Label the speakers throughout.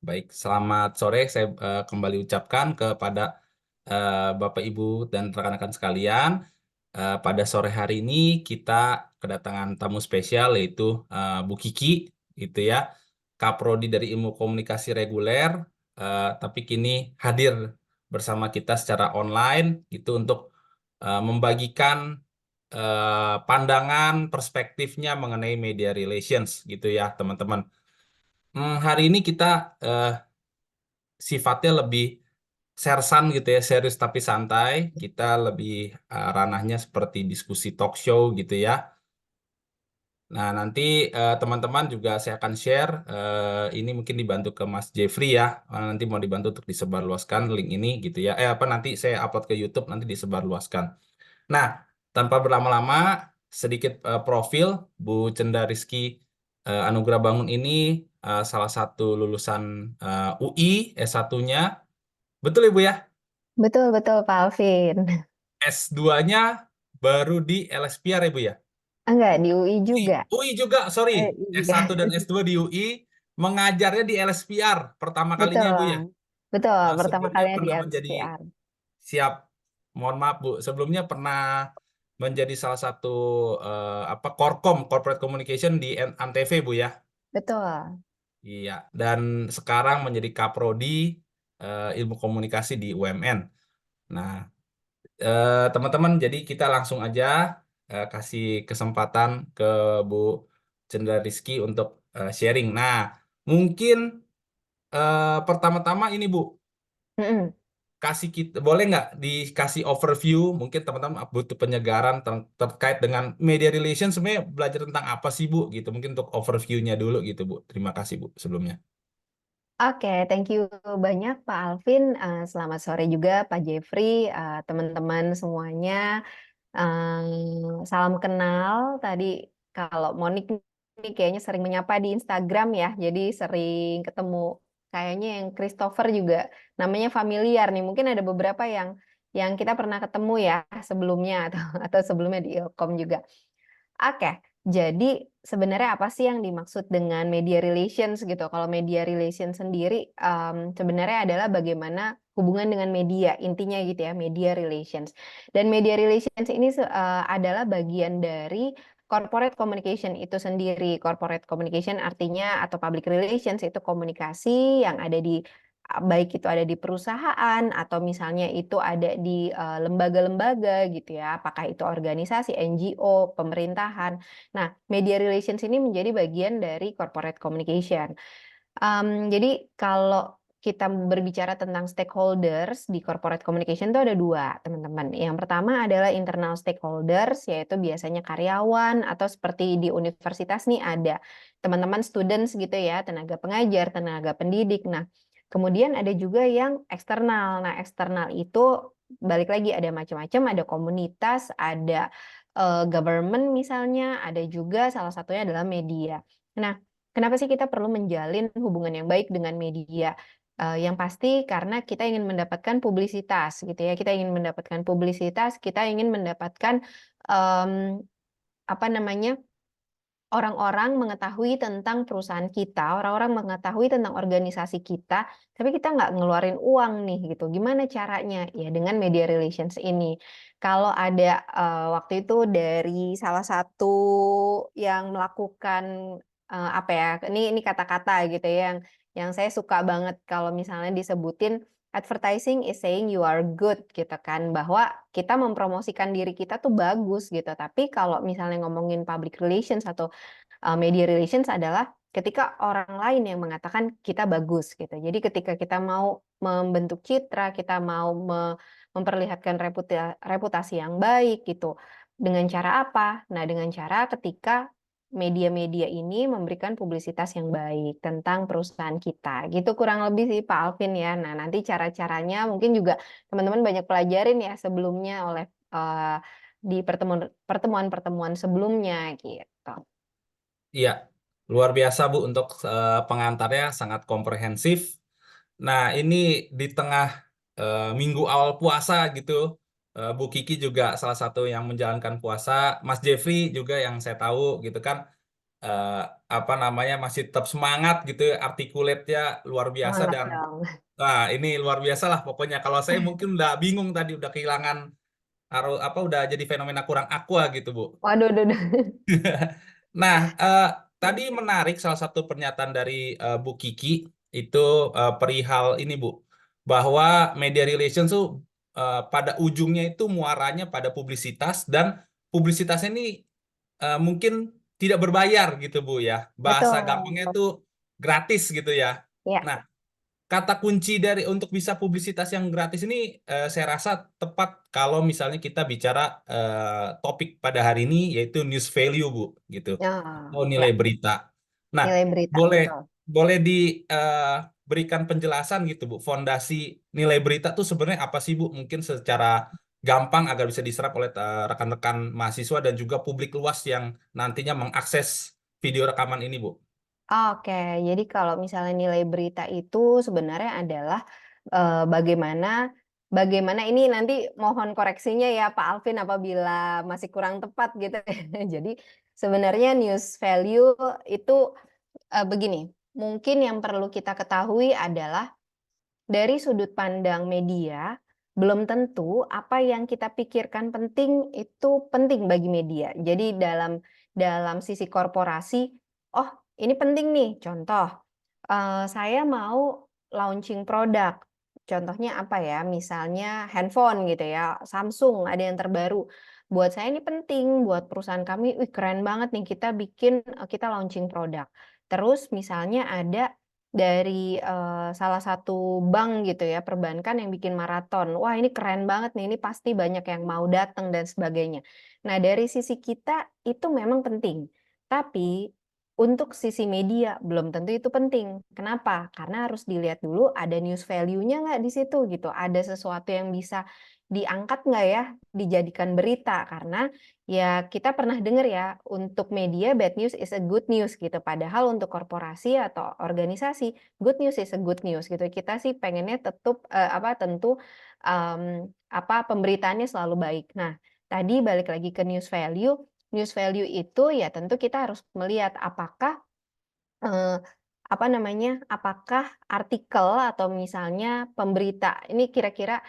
Speaker 1: Baik, selamat sore. Saya kembali ucapkan kepada Bapak, Ibu, dan rekan-rekan sekalian. Pada sore hari ini kita kedatangan tamu spesial yaitu Bu Kiki, gitu ya, Kaprodi dari Ilmu Komunikasi Reguler, tapi kini hadir bersama kita secara online, gitu untuk membagikan pandangan perspektifnya mengenai media relations, gitu ya, teman-teman. Hari ini kita eh, sifatnya lebih sersan gitu ya, serius tapi santai. Kita lebih ranahnya seperti diskusi talk show gitu ya. Nah, nanti teman-teman juga saya akan share ini mungkin dibantu ke Mas Jeffrey ya. Nanti mau dibantu untuk disebarluaskan link ini gitu ya. Apa nanti saya upload ke YouTube nanti disebarluaskan. Nah, tanpa berlama-lama sedikit profil Bu Cenda Rizky Anugrah Bangun ini salah satu lulusan UI S1-nya. Betul Ibu ya?
Speaker 2: Betul, betul, Pak Alvin.
Speaker 1: S2-nya baru di LSPR ya Bu ya?
Speaker 2: Enggak, di UI juga.
Speaker 1: UI juga, sorry.
Speaker 2: Juga.
Speaker 1: S1 dan S2 di UI, mengajarnya di LSPR pertama kalinya Bu ya.
Speaker 2: Betul, betul. Pertama
Speaker 1: Sebelumnya
Speaker 2: kalinya di
Speaker 1: pernah menjadi,
Speaker 2: LPR.
Speaker 1: siap, mohon maaf Bu, sebelumnya pernah menjadi salah satu apa Korkom, Corporate Communication di Antv Bu ya.
Speaker 2: Betul.
Speaker 1: Iya, dan sekarang menjadi Kaprodi Ilmu Komunikasi di UMN. Nah, teman-teman, jadi kita langsung aja kasih kesempatan ke Bu Cendra Rizky untuk sharing. Nah, mungkin pertama-tama ini Bu,
Speaker 2: Mm-mm.
Speaker 1: kasih kita boleh nggak dikasih overview? Mungkin teman-teman butuh penyegaran terkait dengan media relation. Sebenarnya belajar tentang apa sih Bu? Gitu. Mungkin untuk overview-nya dulu gitu Bu. Terima kasih Bu sebelumnya.
Speaker 2: Oke, thank you banyak Pak Alvin. Selamat sore juga Pak Jeffrey, teman-teman semuanya. Salam kenal. Tadi kalau Monik ini kayaknya sering menyapa di Instagram ya, jadi sering ketemu. Kayaknya yang Christopher juga namanya familiar nih. Mungkin ada beberapa yang kita pernah ketemu ya sebelumnya atau sebelumnya di Ilkom juga. Oke, jadi sebenarnya apa sih yang dimaksud dengan media relations gitu? Kalau media relations sendiri sebenarnya adalah bagaimana hubungan dengan media, intinya gitu ya, media relations. Dan media relations ini adalah bagian dari corporate communication itu sendiri. Corporate communication artinya atau public relations itu komunikasi yang ada di baik itu ada di perusahaan atau misalnya itu ada di lembaga-lembaga gitu ya, apakah itu organisasi, NGO, pemerintahan. Nah, media relations ini menjadi bagian dari corporate communication. Jadi kalau kita berbicara tentang stakeholders di corporate communication itu ada dua, teman-teman. Yang pertama adalah internal stakeholders, yaitu biasanya karyawan atau seperti di universitas nih ada teman-teman students gitu ya, tenaga pengajar, tenaga pendidik. Nah, kemudian ada juga yang eksternal. Nah, eksternal itu balik lagi ada macam-macam, ada komunitas, ada government misalnya, ada juga salah satunya adalah media. Nah, kenapa sih kita perlu menjalin hubungan yang baik dengan media? Yang pasti karena kita ingin mendapatkan publisitas, gitu ya. Kita ingin mendapatkan publisitas, kita ingin mendapatkan em, apa namanya? Orang-orang mengetahui tentang perusahaan kita, orang-orang mengetahui tentang organisasi kita, tapi kita nggak ngeluarin uang nih gitu. Gimana caranya? Ya dengan media relations ini. Kalau ada waktu itu dari salah satu yang melakukan apa ya? Ini kata-kata gitu ya yang saya suka banget kalau misalnya disebutin advertising is saying you are good gitu kan, bahwa kita mempromosikan diri kita tuh bagus gitu. Tapi kalau misalnya ngomongin public relations atau media relations adalah ketika orang lain yang mengatakan kita bagus gitu. Jadi ketika kita mau membentuk citra, kita mau memperlihatkan reputasi yang baik gitu. Dengan cara apa? Nah, dengan cara ketika media-media ini memberikan publisitas yang baik tentang perusahaan kita. Gitu kurang lebih sih Pak Alvin ya. Nah, nanti cara-caranya mungkin juga teman-teman banyak pelajarin ya sebelumnya oleh di pertemuan-pertemuan sebelumnya gitu.
Speaker 1: Iya, luar biasa Bu untuk pengantarnya sangat komprehensif. Nah, ini di tengah minggu awal puasa gitu, Bu Kiki juga salah satu yang menjalankan puasa, Mas Jeffrey juga yang saya tahu gitu kan, eh, apa namanya masih tetap semangat gitu, artikulate-nya luar biasa
Speaker 2: Semangat
Speaker 1: dan
Speaker 2: dong.
Speaker 1: nah ini luar biasa lah pokoknya. Kalau saya mungkin udah bingung tadi, udah kehilangan apa udah jadi fenomena kurang aqua gitu, Bu.
Speaker 2: Waduh, duh, duh.
Speaker 1: Nah, tadi menarik salah satu pernyataan dari Bu Kiki itu perihal ini, Bu, bahwa media relations tuh pada ujungnya itu muaranya pada publisitas dan publisitas ini mungkin tidak berbayar gitu, Bu ya. Bahasa gampangnya
Speaker 2: Betul.
Speaker 1: itu gratis gitu ya.
Speaker 2: Ya.
Speaker 1: Nah, kata kunci dari untuk bisa publisitas yang gratis ini saya rasa tepat kalau misalnya kita bicara topik pada hari ini yaitu news value, Bu, gitu.
Speaker 2: Oh,
Speaker 1: Oh,
Speaker 2: ya.
Speaker 1: nilai berita. Nah,
Speaker 2: Nilai berita,
Speaker 1: boleh
Speaker 2: betul.
Speaker 1: boleh diberikan penjelasan gitu, Bu. Fondasi nilai berita tuh sebenarnya apa sih, Bu? Mungkin secara gampang agar bisa diserap oleh rekan-rekan mahasiswa dan juga publik luas yang nantinya mengakses video rekaman ini, Bu.
Speaker 2: Oke, jadi kalau misalnya nilai berita itu sebenarnya adalah bagaimana bagaimana ini nanti mohon koreksinya ya Pak Alvin apabila masih kurang tepat gitu. Jadi sebenarnya news value itu begini, mungkin yang perlu kita ketahui adalah dari sudut pandang media, belum tentu apa yang kita pikirkan penting itu penting bagi media. Jadi dalam sisi korporasi, oh ini penting nih, contoh, saya mau launching produk. Contohnya apa ya, misalnya handphone gitu ya, Samsung ada yang terbaru. Buat saya ini penting, buat perusahaan kami, wih keren banget nih kita bikin, kita launching produk. Terus misalnya ada dari, salah satu bank gitu ya, perbankan yang bikin maraton. Wah ini keren banget nih, ini pasti banyak yang mau datang dan sebagainya. Nah dari sisi kita itu memang penting, tapi untuk sisi media belum tentu itu penting. Kenapa? Karena harus dilihat dulu ada news value-nya nggak di situ gitu, ada sesuatu yang bisa diangkat nggak ya, dijadikan berita. Karena ya kita pernah dengar ya, untuk media bad news is a good news gitu, padahal untuk korporasi atau organisasi, good news is a good news gitu. Kita sih pengennya pemberitaannya selalu baik. Nah, tadi balik lagi ke news value itu ya tentu kita harus melihat apakah, eee, apakah artikel atau misalnya pemberita ini kira-kira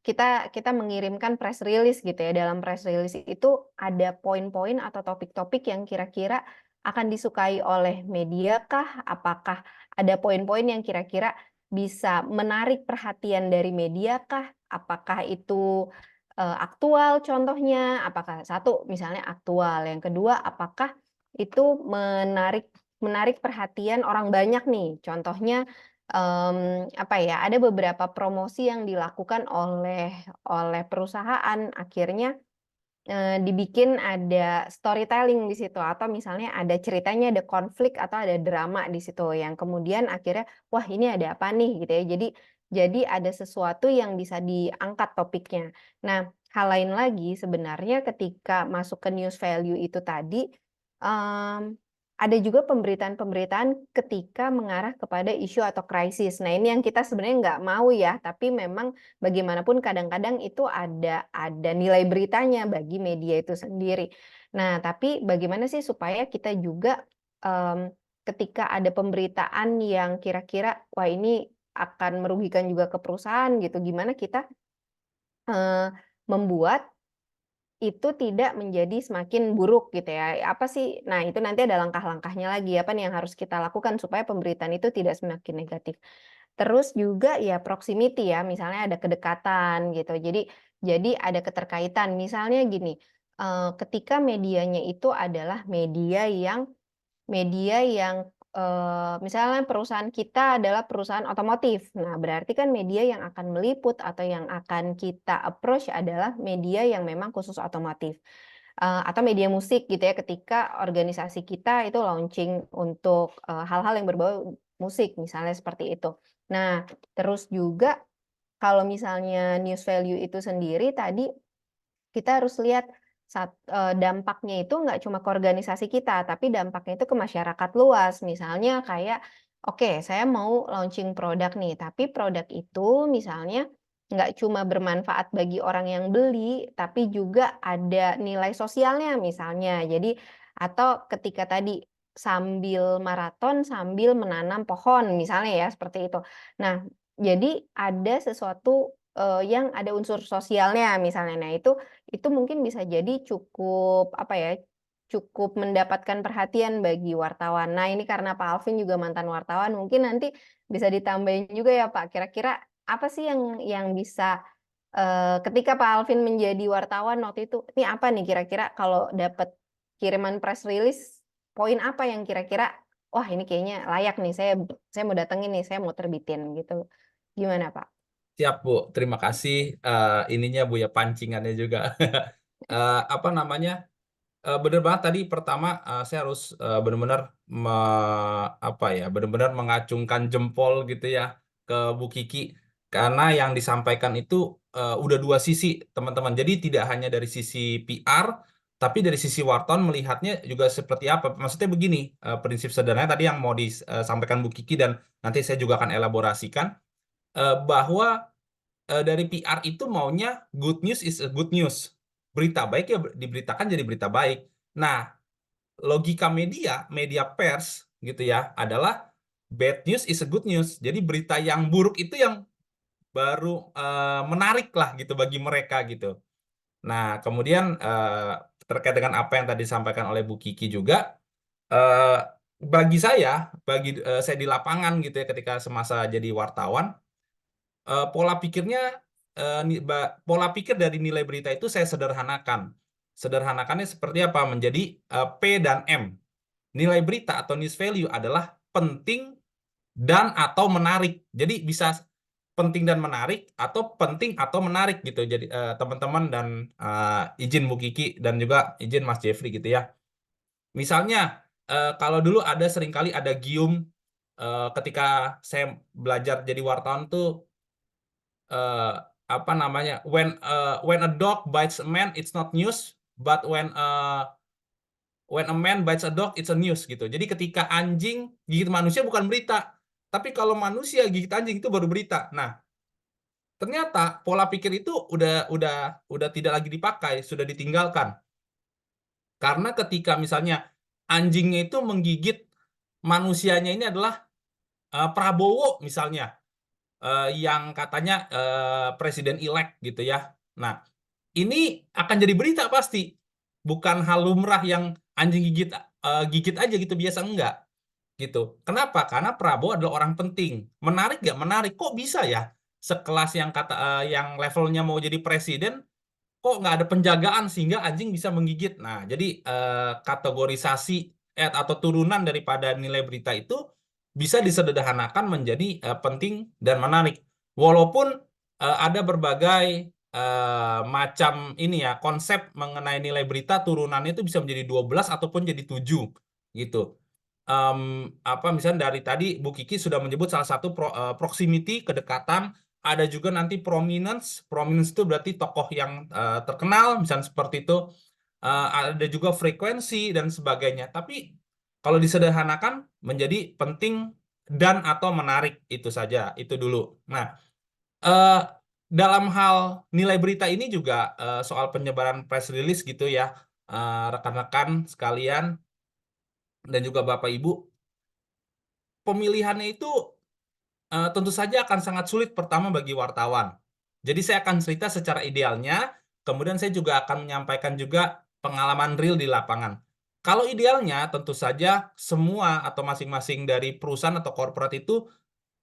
Speaker 2: kita mengirimkan press release gitu ya, dalam press release itu ada poin-poin atau topik-topik yang kira-kira akan disukai oleh media kah? Apakah ada poin-poin yang kira-kira bisa menarik perhatian dari media kah? Apakah itu, aktual contohnya? Apakah satu misalnya aktual, yang kedua apakah itu menarik menarik perhatian orang banyak nih? Contohnya ada beberapa promosi yang dilakukan oleh perusahaan, akhirnya, dibikin ada storytelling di situ atau misalnya ada ceritanya, ada konflik atau ada drama di situ yang kemudian akhirnya, "Wah ini ada apa nih?" Gitu ya. Jadi ada sesuatu yang bisa diangkat topiknya. Nah, hal lain lagi sebenarnya ketika masuk ke news value itu tadi, mmm, ada juga pemberitaan-pemberitaan ketika mengarah kepada isu atau krisis. Nah ini yang kita sebenarnya nggak mau ya, tapi memang bagaimanapun kadang-kadang itu ada nilai beritanya bagi media itu sendiri. Nah, tapi bagaimana sih supaya kita juga, ketika ada pemberitaan yang kira-kira, wah ini akan merugikan juga ke perusahaan gitu, gimana kita, membuat itu tidak menjadi semakin buruk gitu ya, apa sih nah itu nanti ada langkah-langkahnya lagi, apa nih yang harus kita lakukan supaya pemberitaan itu tidak semakin negatif. Terus juga ya proximity ya, misalnya ada kedekatan gitu. Jadi ada keterkaitan. Misalnya gini, ketika medianya itu adalah media yang, misalnya perusahaan kita adalah perusahaan otomotif. Nah, berarti kan media yang akan meliput atau yang akan kita approach adalah media yang memang khusus otomotif. Atau media musik gitu ya, ketika organisasi kita itu launching untuk, hal-hal yang berbau musik, misalnya seperti itu. Nah, terus juga kalau misalnya news value itu sendiri tadi kita harus lihat dampaknya itu nggak cuma ke organisasi kita, tapi dampaknya itu ke masyarakat luas. Misalnya kayak, oke saya mau launching produk nih, tapi produk itu misalnya nggak cuma bermanfaat bagi orang yang beli, tapi juga ada nilai sosialnya misalnya. Jadi Atau ketika tadi sambil maraton sambil menanam pohon misalnya ya seperti itu. Nah, jadi ada sesuatu yang ada unsur sosialnya misalnya. Nah, itu mungkin bisa jadi cukup apa ya? Cukup mendapatkan perhatian bagi wartawan. Nah, ini karena Pak Alvin juga mantan wartawan, mungkin nanti bisa ditambahin juga ya Pak. Kira-kira apa sih yang bisa ketika Pak Alvin menjadi wartawan waktu itu, ini apa nih kira-kira kalau dapat kiriman press release, poin apa yang kira-kira, wah ini kayaknya layak nih, saya mau datengin nih, saya mau terbitin gitu. Gimana Pak?
Speaker 1: Siap, Bu. Terima kasih ininya Bu ya, pancingannya juga. Apa namanya? Bener banget tadi pertama saya harus benar-benar apa ya, benar-benar mengacungkan jempol gitu ya ke Bu Kiki, karena yang disampaikan itu udah dua sisi teman-teman. Jadi tidak hanya dari sisi PR, tapi dari sisi wartawan melihatnya juga seperti apa. Maksudnya begini, prinsip sederhananya tadi yang mau disampaikan Bu Kiki dan nanti saya juga akan elaborasikan, bahwa dari PR itu maunya good news is a good news. Berita baik ya diberitakan jadi berita baik. Nah, logika media, media pers gitu ya, adalah bad news is a good news. Jadi berita yang buruk itu yang baru menarik lah gitu bagi mereka gitu. Nah, kemudian terkait dengan apa yang tadi disampaikan oleh Bu Kiki juga, eh, bagi saya di lapangan gitu ya ketika semasa jadi wartawan, pola pikirnya pola pikir dari nilai berita itu saya sederhanakan. Sederhanakannya seperti apa? Menjadi P dan M. Nilai berita atau news value adalah penting dan atau menarik. Jadi bisa penting dan menarik atau penting atau menarik gitu. Jadi teman-teman dan izin Bu Kiki dan juga izin Mas Jeffrey gitu ya. Misalnya kalau dulu seringkali ada gium ketika saya belajar jadi wartawan tuh, eh, apa namanya, when a dog bites a man it's not news, but when a man bites a dog it's a news gitu. Jadi ketika anjing gigit manusia bukan berita, tapi kalau manusia gigit anjing itu baru berita. Nah, ternyata pola pikir itu udah tidak lagi dipakai, sudah ditinggalkan. Karena ketika misalnya anjingnya itu menggigit manusianya, ini adalah Prabowo misalnya, yang katanya presiden elect gitu ya. Nah, ini akan jadi berita pasti. Bukan hal lumrah yang anjing gigit aja gitu biasa, enggak gitu. Kenapa? Karena Prabowo adalah orang penting. Menarik nggak? Menarik. Kok bisa ya sekelas yang levelnya mau jadi presiden kok nggak ada penjagaan sehingga anjing bisa menggigit. Nah, jadi kategorisasi atau turunan daripada nilai berita itu bisa disederhanakan menjadi penting dan menarik. Walaupun ada berbagai macam ini ya konsep mengenai nilai berita, turunannya itu bisa menjadi 12 ataupun jadi 7 gitu. Em, Apa misalnya dari tadi Bu Kiki sudah menyebut salah satu proximity, kedekatan, ada juga nanti prominence. Prominence itu berarti tokoh yang terkenal, misalnya seperti itu. Ada juga frekuensi dan sebagainya. Tapi kalau disederhanakan menjadi penting dan atau menarik, itu saja, itu dulu. Nah, eh, dalam hal nilai berita ini juga soal penyebaran press release gitu ya, rekan-rekan sekalian dan juga Bapak Ibu, pemilihannya itu tentu saja akan sangat sulit pertama bagi wartawan. Jadi saya akan cerita secara idealnya, kemudian saya juga akan menyampaikan juga pengalaman real di lapangan. Kalau idealnya tentu saja semua atau masing-masing dari perusahaan atau korporat itu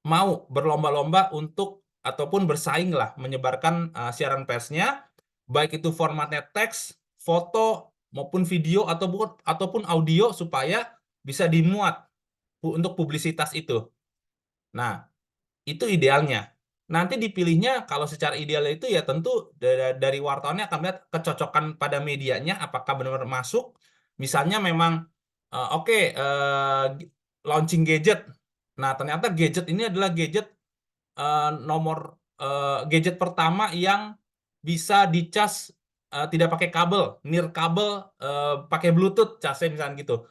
Speaker 1: mau berlomba-lomba untuk ataupun bersaing lah menyebarkan siaran persnya, baik itu formatnya teks, foto maupun video ataupun audio supaya bisa dimuat untuk publisitas itu. Nah, itu idealnya. Nanti dipilihnya kalau secara ideal itu ya tentu dari wartawannya akan melihat kecocokan pada medianya apakah benar-benar masuk. Misalnya memang oke, launching gadget. Nah, ternyata gadget ini adalah gadget pertama yang bisa dicas tidak pakai kabel, kabel, pakai Bluetooth casnya misalnya gitu.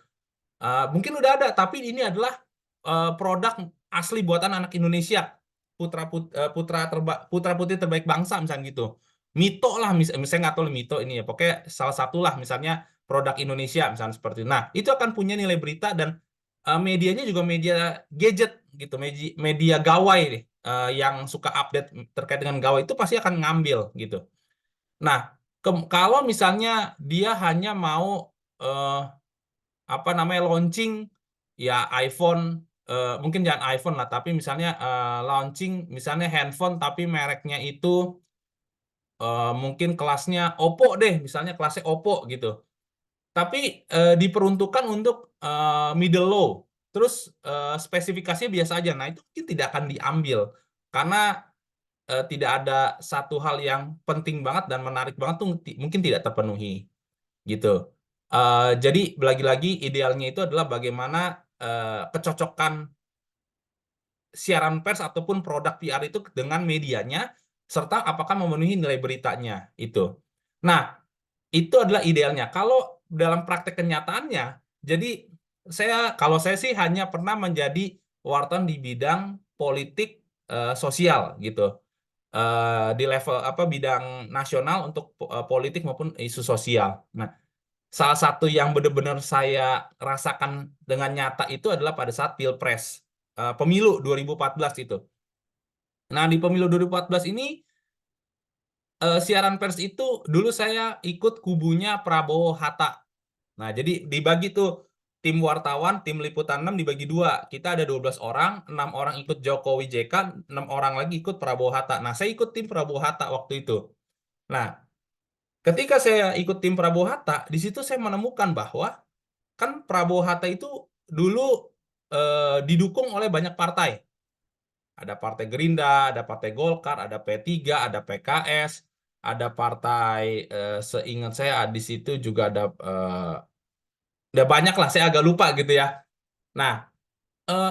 Speaker 1: Mungkin udah ada, tapi ini adalah produk asli buatan anak Indonesia, putra putri terbaik bangsa misalnya gitu. Mito lah, misalnya nggak tahu Mito ini ya, pokoknya salah satu lah misalnya produk Indonesia misalnya seperti itu. Nah, itu akan punya nilai berita dan medianya juga media gadget gitu, media gawai nih, yang suka update terkait dengan gawai itu pasti akan ngambil gitu. Nah, kalau misalnya dia hanya mau eh, apa namanya launching ya iPhone, mungkin jangan iPhone lah, tapi misalnya launching misalnya handphone tapi mereknya itu mungkin kelasnya Oppo deh, misalnya kelasnya Oppo gitu. Tapi diperuntukkan untuk middle low, terus spesifikasinya biasa aja. Nah, itu mungkin tidak akan diambil karena tidak ada satu hal yang penting banget dan menarik banget tuh mungkin tidak terpenuhi gitu. Jadi lagi-lagi idealnya itu adalah bagaimana kecocokan siaran pers ataupun produk PR itu dengan medianya serta apakah memenuhi nilai beritanya itu. Nah, itu adalah idealnya. Kalau dalam praktek kenyataannya, jadi kalau saya sih hanya pernah menjadi wartawan di bidang politik sosial gitu. Di level apa bidang nasional untuk politik maupun isu sosial. Nah, salah satu yang benar-benar saya rasakan dengan nyata itu adalah pada saat Pilpres, pemilu 2014 itu. Nah, di pemilu 2014 ini siaran pers itu dulu saya ikut kubunya Prabowo Hatta. Nah, jadi dibagi tuh tim wartawan, tim liputan 6 dibagi dua. Kita ada 12 orang, 6 orang ikut Jokowi JK, 6 orang lagi ikut Prabowo Hatta. Nah, saya ikut tim Prabowo Hatta waktu itu. Nah, ketika saya ikut tim Prabowo Hatta, di situ saya menemukan bahwa kan Prabowo Hatta itu dulu didukung oleh banyak partai. Ada Partai Gerindra, ada Partai Golkar, ada P3, ada PKS, ada partai seingat saya di situ juga ada banyak lah, saya agak lupa gitu ya. Nah,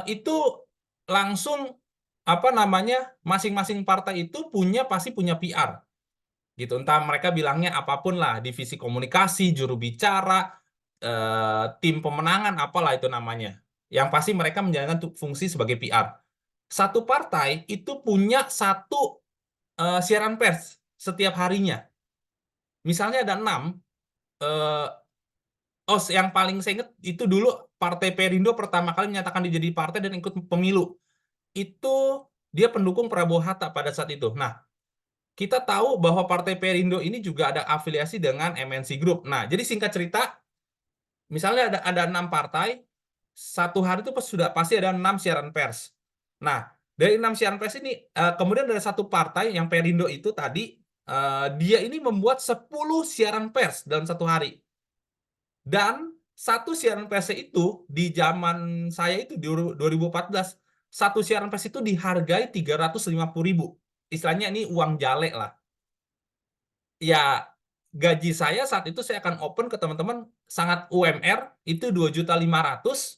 Speaker 1: itu langsung apa namanya masing-masing partai itu pasti punya PR gitu. Entah mereka bilangnya apapun lah, divisi komunikasi, juru bicara, tim pemenangan, apalah itu namanya. Yang pasti mereka menjalankan fungsi sebagai PR. Satu partai itu punya satu siaran pers setiap harinya. Misalnya ada 6, eh, yang paling saya ingat itu dulu Partai Perindo pertama kali menyatakan dia jadi partai dan ikut pemilu. Itu dia pendukung Prabowo Hatta pada saat itu. Nah, kita tahu bahwa Partai Perindo ini juga ada afiliasi dengan MNC Group. Nah, jadi singkat cerita, misalnya ada 6 partai, satu hari itu sudah pasti ada 6 siaran pers. Nah, dari 6 siaran pers ini, kemudian ada satu partai yang Perindo itu tadi, dia ini membuat 10 siaran pers dalam satu hari. Dan satu siaran pers itu di zaman saya itu di 2014, satu siaran pers itu dihargai 350.000. Istilahnya ini uang jale lah. Ya, gaji saya saat itu saya akan open ke teman-teman sangat UMR itu 2.500.000.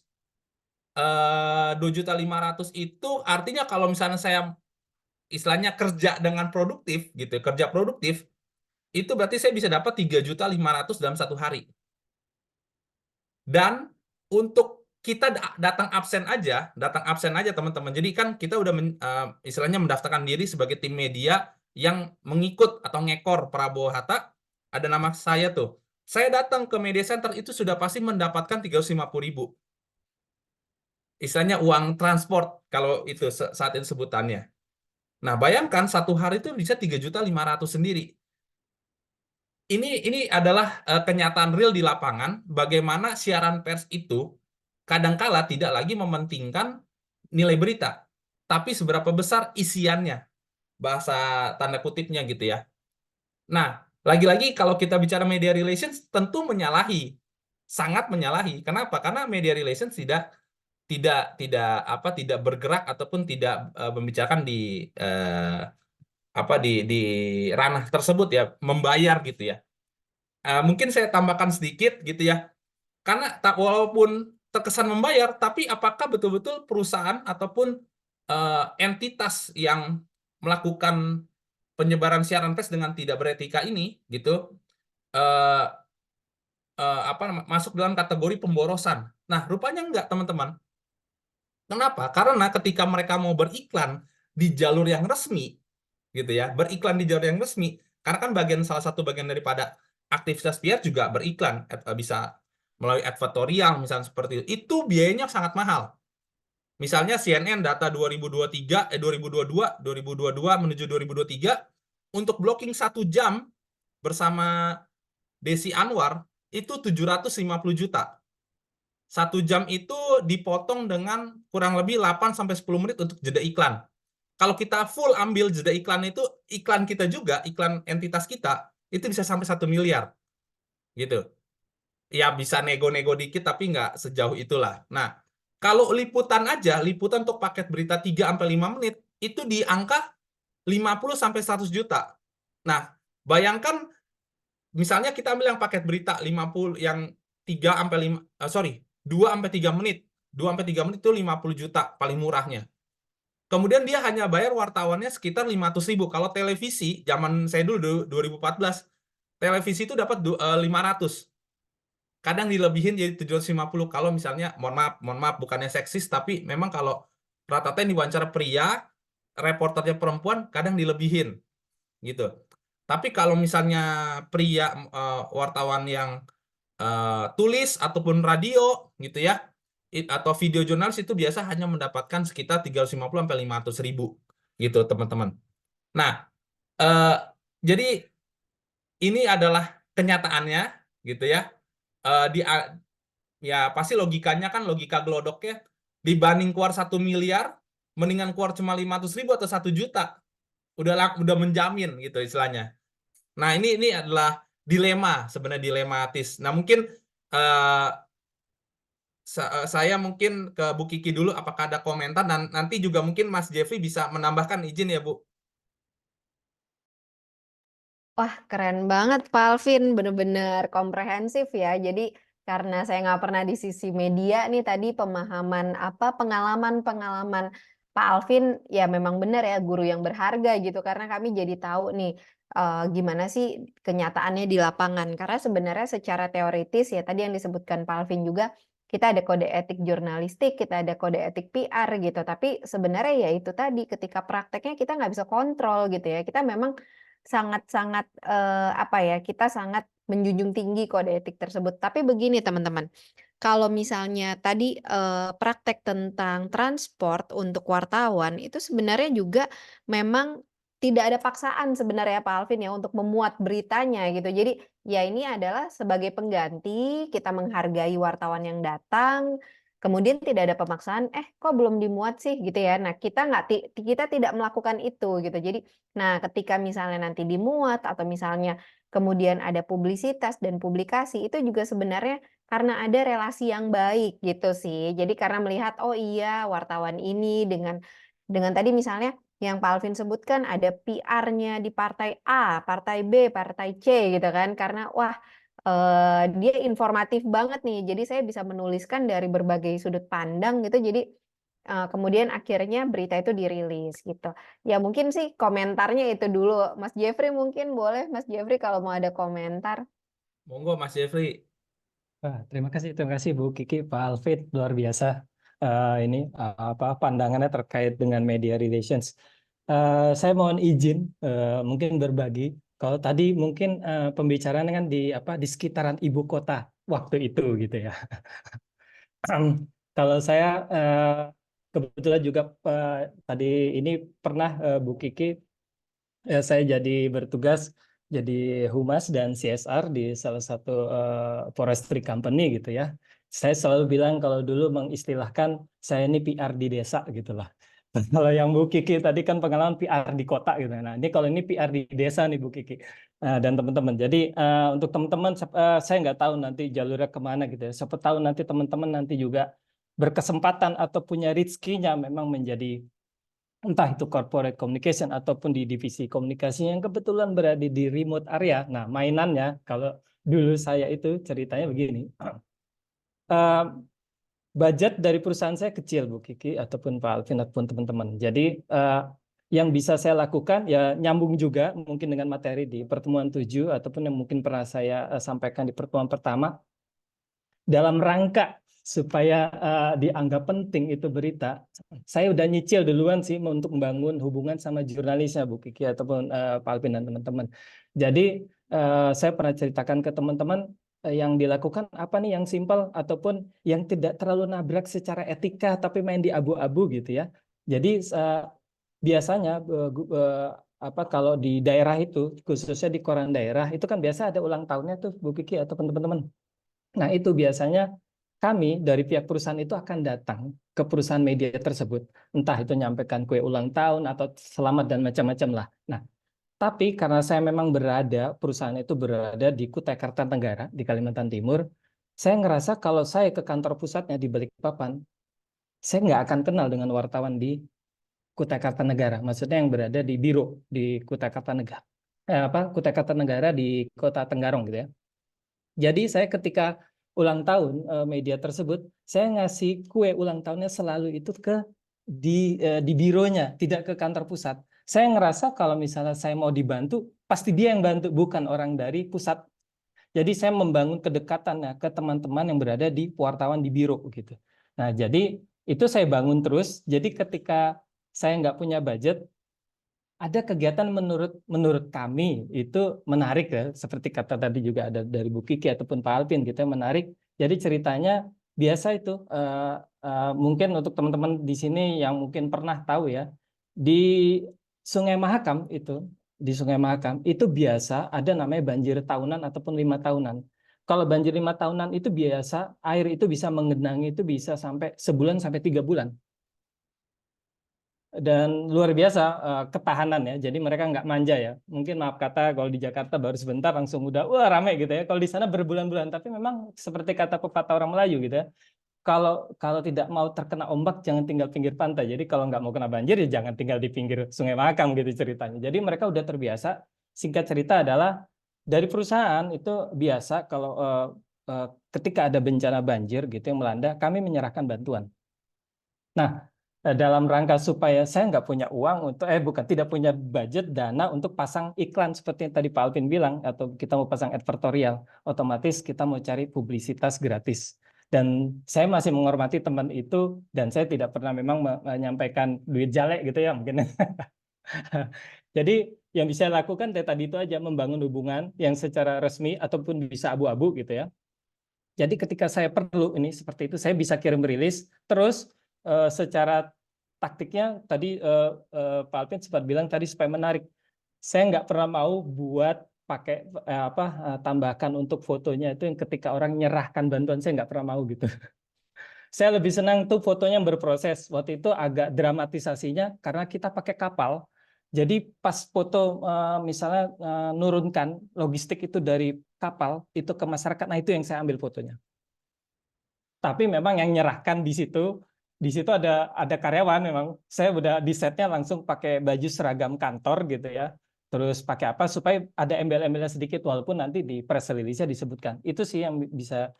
Speaker 1: 2.500.000 itu artinya kalau misalnya saya istilahnya kerja dengan produktif gitu, kerja produktif, itu berarti saya bisa dapat 3.500.000 dalam satu hari. Dan untuk kita datang absen aja teman-teman. Jadi kan kita udah istilahnya mendaftarkan diri sebagai tim media yang mengikut atau ngekor Prabowo Hatta, ada nama saya tuh. Saya datang ke media center itu sudah pasti mendapatkan 350.000. Istilahnya uang transport kalau itu saat itu sebutannya. Nah, bayangkan satu hari itu bisa 3.500.000 sendiri. Ini adalah kenyataan real di lapangan bagaimana siaran pers itu kadangkala tidak lagi mementingkan nilai berita, tapi seberapa besar isiannya, bahasa tanda kutipnya gitu ya. Nah, lagi-lagi kalau kita bicara media relations tentu menyalahi, sangat menyalahi. Kenapa? Karena media relations tidak bergerak ataupun tidak membicarakan eh, di ranah tersebut ya, membayar gitu ya. Mungkin saya tambahkan sedikit gitu ya. Karena walaupun terkesan membayar, tapi apakah betul-betul perusahaan ataupun entitas yang melakukan penyebaran siaran pers dengan tidak beretika ini gitu eh, masuk dalam kategori pemborosan. Nah, rupanya enggak, teman-teman. Kenapa? Karena ketika mereka mau beriklan di jalur yang resmi gitu ya, beriklan di jalur yang resmi, karena kan salah satu bagian daripada aktivitas PR juga beriklan, bisa melalui advertorial misalnya seperti itu. Itu biayanya sangat mahal. Misalnya CNN data 2023, 2022, 2022 menuju 2023 untuk blocking 1 jam bersama Desi Anwar itu 750 juta. 1 jam itu dipotong dengan kurang lebih 8 sampai 10 menit untuk jeda iklan. Kalau kita full ambil jeda iklan itu, iklan kita juga, iklan entitas kita, itu bisa sampai 1 miliar. Gitu. Ya bisa nego-nego dikit, tapi nggak sejauh itulah. Nah, kalau liputan aja, liputan untuk paket berita 3 sampai 5 menit, itu di angka 50 sampai 100 juta. Nah, bayangkan misalnya kita ambil yang paket berita 50 yang 3 sampai 5 sorry, 2 sampai 3 menit. 2 sampai 3 menit itu 50 juta paling murahnya. Kemudian dia hanya bayar wartawannya sekitar 500.000. Kalau televisi zaman saya dulu 2014, televisi itu dapat 500. Kadang dilebihin jadi 750 kalau misalnya mohon maaf bukannya seksis, tapi memang kalau rata-rata yang diwawancara pria, reporternya perempuan kadang dilebihin gitu. Tapi kalau misalnya pria, wartawan yang tulis ataupun radio gitu ya, atau video jurnalis itu biasa hanya mendapatkan sekitar 350 sampai 500 ribu gitu teman-teman. Nah, eh, jadi ini adalah kenyataannya gitu ya. Di Ya pasti logikanya kan logika glodoknya, dibanding keluar 1 miliar mendingan keluar cuma 500.000 atau 1 juta, udah menjamin gitu istilahnya. Nah, ini adalah dilema, sebenarnya dilematis. Nah, mungkin eh, saya mungkin ke Bu Kiki dulu, apakah ada komentar, dan nanti juga mungkin Mas Jeffrey bisa menambahkan, izin ya Bu.
Speaker 2: Wah, keren banget Pak Alvin, bener-bener komprehensif ya. Jadi karena saya nggak pernah di sisi media nih tadi pemahaman apa pengalaman-pengalaman Pak Alvin ya memang benar ya guru yang berharga gitu karena kami jadi tahu nih gimana sih kenyataannya di lapangan. Karena sebenarnya secara teoritis ya tadi yang disebutkan Pak Alvin juga kita ada kode etik jurnalistik, kita ada kode etik PR gitu. Tapi sebenarnya ya itu tadi ketika prakteknya kita nggak bisa kontrol gitu ya. Kita memang sangat-sangat apa ya, kita sangat menjunjung tinggi kode etik tersebut. Tapi begini teman-teman, kalau misalnya tadi praktek tentang transport untuk wartawan itu sebenarnya juga memang tidak ada paksaan sebenarnya Pak Alvin ya untuk memuat beritanya gitu. Jadi ya ini adalah sebagai pengganti kita menghargai wartawan yang datang. Kemudian tidak ada pemaksaan, kok belum dimuat sih gitu ya. Nah kita tidak melakukan itu gitu. Jadi nah, ketika misalnya nanti dimuat atau misalnya kemudian ada publisitas dan publikasi, itu juga sebenarnya karena ada relasi yang baik gitu sih. Jadi karena melihat, oh iya wartawan ini dengan tadi misalnya yang Pak Alvin sebutkan ada PR-nya di partai A, partai B, partai C gitu kan. Karena wah dia informatif banget nih. Jadi saya bisa menuliskan dari berbagai sudut pandang gitu. Jadi kemudian akhirnya berita itu dirilis gitu. Ya mungkin sih komentarnya itu dulu. Mas Jeffrey mungkin boleh Mas Jeffrey kalau mau ada komentar.
Speaker 1: Monggo Mas Jeffrey.
Speaker 3: Wah, terima kasih Bu Kiki, Pak Alvin, luar biasa ini apa pandangannya terkait dengan media relations. Saya mohon izin mungkin berbagi. Kalau tadi mungkin pembicaraan kan di apa di sekitaran ibu kota waktu itu gitu ya. Kalau saya kebetulan juga tadi ini pernah Bu Kiki saya jadi bertugas jadi humas dan CSR di salah satu forestry company gitu ya. Saya selalu bilang kalau dulu mengistilahkan saya ini PR di desa gitu lah. Kalau yang Bu Kiki tadi kan pengalaman PR di kota gitu. Nah, ini kalau ini PR di desa nih Bu Kiki dan teman-teman. Jadi untuk teman-teman saya nggak tahu nanti jalurnya kemana gitu ya. Siapa tahu nanti teman-teman nanti juga berkesempatan atau punya rezeki-nya memang menjadi entah itu corporate communication ataupun di divisi komunikasi yang kebetulan berada di remote area. Nah, mainannya kalau dulu saya itu ceritanya begini. Uh, budget dari perusahaan saya kecil, Bu Kiki, ataupun Pak Alvin, ataupun teman-teman. Jadi, yang bisa saya lakukan, ya nyambung juga mungkin dengan materi di pertemuan 7, ataupun yang mungkin pernah saya sampaikan di pertemuan pertama, dalam rangka supaya dianggap penting itu berita, saya udah nyicil duluan sih untuk membangun hubungan sama jurnalisnya Bu Kiki ataupun Pak Alvin dan teman-teman. Jadi saya pernah ceritakan ke teman-teman yang dilakukan apa nih yang simpel ataupun yang tidak terlalu nabrak secara etika tapi main di abu-abu gitu ya. Jadi biasanya apa kalau di daerah itu khususnya di koran daerah itu kan biasa ada ulang tahunnya tuh Bu Kiki atau teman-teman. Nah, itu biasanya kami dari pihak perusahaan itu akan datang ke perusahaan media tersebut. Entah itu nyampaikan kue ulang tahun atau selamat dan macam-macam lah. Nah, tapi karena saya memang perusahaan itu berada di Kutai Kartanegara, di Kalimantan Timur, saya ngerasa kalau saya ke kantor pusatnya di Balikpapan, saya nggak akan kenal dengan wartawan di Kutai Kartanegara. Maksudnya yang berada di Biro di Kutai Kartanegara. Kutai Kartanegara di Kota Tenggarong gitu ya. Jadi saya ketika ulang tahun media tersebut, saya ngasih kue ulang tahunnya selalu itu di bironya, tidak ke kantor pusat. Saya ngerasa kalau misalnya saya mau dibantu, pasti dia yang bantu, bukan orang dari pusat. Jadi saya membangun kedekatannya ke teman-teman yang berada di wartawan di biro gitu. Nah, jadi itu saya bangun terus. Jadi ketika saya nggak punya budget, ada kegiatan menurut kami itu menarik ya, seperti kata tadi juga ada dari Bu Kiki ataupun Pak Alvin gitu ya, menarik. Jadi ceritanya biasa itu mungkin untuk teman-teman di sini yang mungkin pernah tahu ya, di Sungai Mahakam itu biasa ada namanya banjir tahunan ataupun 5 tahunan. Kalau banjir 5 tahunan itu biasa air itu bisa menggenangi itu bisa sampai sebulan sampai 3 bulan. Dan luar biasa ketahanan ya. Jadi mereka nggak manja ya. Mungkin maaf kata kalau di Jakarta baru sebentar langsung udah wah rame gitu ya. Kalau di sana berbulan-bulan. Tapi memang seperti kata pepatah orang Melayu gitu ya. Kalau tidak mau terkena ombak jangan tinggal pinggir pantai. Jadi kalau nggak mau kena banjir ya jangan tinggal di pinggir Sungai Mahakam gitu ceritanya. Jadi mereka udah terbiasa. Singkat cerita adalah dari perusahaan itu biasa kalau ketika ada bencana banjir gitu yang melanda, kami menyerahkan bantuan. Nah, dalam rangka supaya saya nggak punya uang untuk, tidak punya budget dana untuk pasang iklan seperti yang tadi Pak Alvin bilang, atau kita mau pasang advertorial, otomatis kita mau cari publisitas gratis. Dan saya masih menghormati teman itu, dan saya tidak pernah memang menyampaikan duit jalek gitu ya mungkin. Jadi yang bisa lakukan tadi itu aja membangun hubungan yang secara resmi ataupun bisa abu-abu gitu ya. Jadi ketika saya perlu ini seperti itu, saya bisa kirim rilis. Terus secara taktiknya tadi Pak Alvin sempat bilang tadi supaya menarik. Saya nggak pernah mau buat pakai tambahkan untuk fotonya itu yang ketika orang nyerahkan bantuan, saya nggak pernah mau gitu. Saya lebih senang tuh fotonya yang berproses. Waktu itu agak dramatisasinya karena kita pakai kapal. Jadi pas foto misalnya nurunkan logistik itu dari kapal itu ke masyarakat, nah itu yang saya ambil fotonya. Tapi memang yang nyerahkan di situ ada karyawan memang. Saya udah di setnya langsung pakai baju seragam kantor gitu ya. Terus pakai apa supaya ada embel-embelnya sedikit walaupun nanti di press release-nya disebutkan. Itu sih yang bisa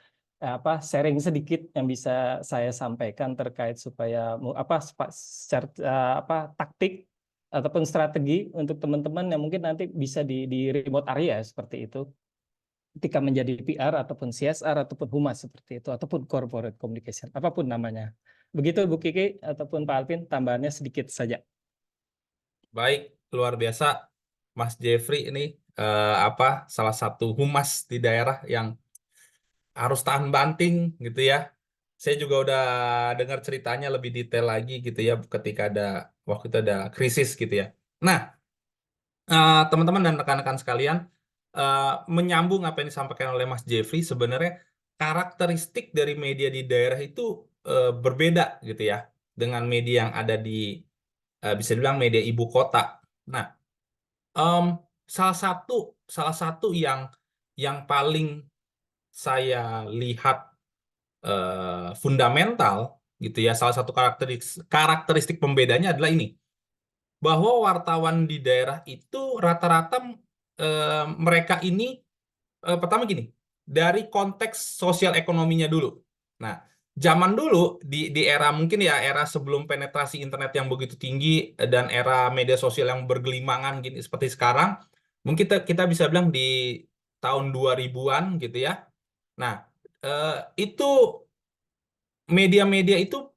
Speaker 3: sharing sedikit yang bisa saya sampaikan terkait supaya taktik ataupun strategi untuk teman-teman yang mungkin nanti bisa di remote area seperti itu ketika menjadi PR ataupun CSR ataupun humas seperti itu ataupun corporate communication apapun namanya. Begitu Bu Kiki ataupun Pak Alvin, tambahannya sedikit saja.
Speaker 1: Baik, luar biasa Mas Jeffrey ini salah satu humas di daerah yang harus tahan banting gitu ya. Saya juga udah dengar ceritanya lebih detail lagi gitu ya ketika waktu itu ada krisis gitu ya. Nah, teman-teman dan rekan-rekan sekalian, menyambung apa yang disampaikan oleh Mas Jeffrey, sebenarnya karakteristik dari media di daerah itu berbeda gitu ya dengan media yang ada di bisa dibilang media ibu kota. Nah, em, salah satu yang paling saya lihat fundamental gitu ya, salah satu karakteristik pembedanya adalah ini, bahwa wartawan di daerah itu rata-rata mereka ini pertama gini, dari konteks sosial ekonominya dulu. Nah, zaman dulu di era mungkin ya era sebelum penetrasi internet yang begitu tinggi dan era media sosial yang bergelimangan gini seperti sekarang, mungkin kita bisa bilang di tahun 2000-an gitu ya. Nah, itu media-media itu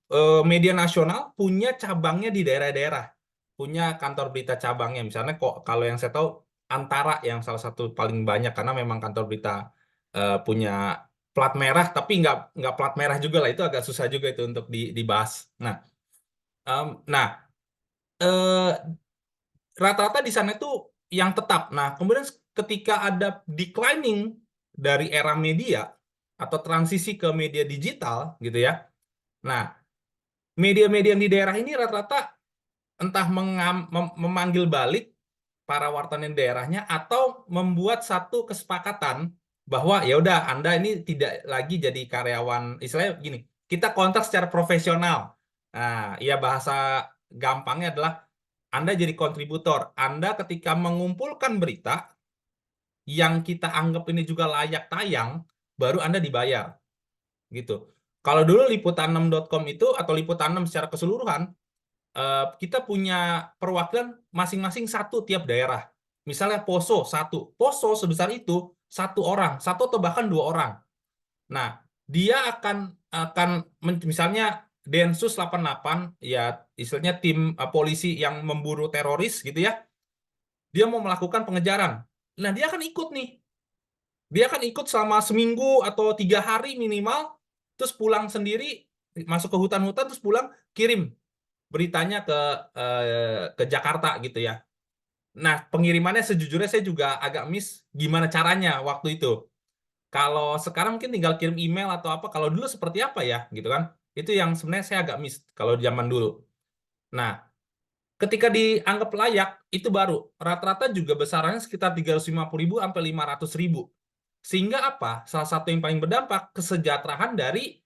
Speaker 1: media nasional punya cabangnya di daerah-daerah, punya kantor berita cabangnya. Misalnya kok kalau yang saya tahu Antara yang salah satu paling banyak karena memang kantor berita punya plat merah, tapi nggak plat merah juga lah, itu agak susah juga itu untuk dibahas. Nah, eh, rata-rata di sana itu yang tetap. Nah, kemudian ketika ada declining dari era media atau transisi ke media digital gitu ya. Nah, media-media yang di daerah ini rata-rata entah memanggil balik para wartawan di daerahnya atau membuat satu kesepakatan bahwa ya udah Anda ini tidak lagi jadi karyawan, istilahnya gini, kita kontrak secara profesional. Nah, ya bahasa gampangnya adalah Anda jadi kontributor. Anda ketika mengumpulkan berita yang kita anggap ini juga layak tayang, baru Anda dibayar gitu. Kalau dulu liputan6.com itu atau liputan6 secara keseluruhan, kita punya perwakilan masing-masing satu tiap daerah. Misalnya Poso satu, Poso sebesar itu satu orang, satu atau bahkan dua orang. Nah, dia akan misalnya Densus 88 ya istilahnya tim polisi yang memburu teroris gitu ya. Dia mau melakukan pengejaran. Nah, dia akan ikut nih. Dia akan ikut selama seminggu atau 3 hari minimal, terus pulang sendiri, masuk ke hutan-hutan, terus pulang kirim beritanya ke Jakarta gitu ya. Nah, pengirimannya sejujurnya saya juga agak miss gimana caranya waktu itu. Kalau sekarang mungkin tinggal kirim email atau apa. Kalau dulu seperti apa ya, gitu kan? Itu yang sebenarnya saya agak miss kalau zaman dulu. Nah, ketika dianggap layak, itu baru. Rata-rata juga besarannya sekitar 350.000 sampai 500.000. Sehingga apa? Salah satu yang paling berdampak, kesejahteraan dari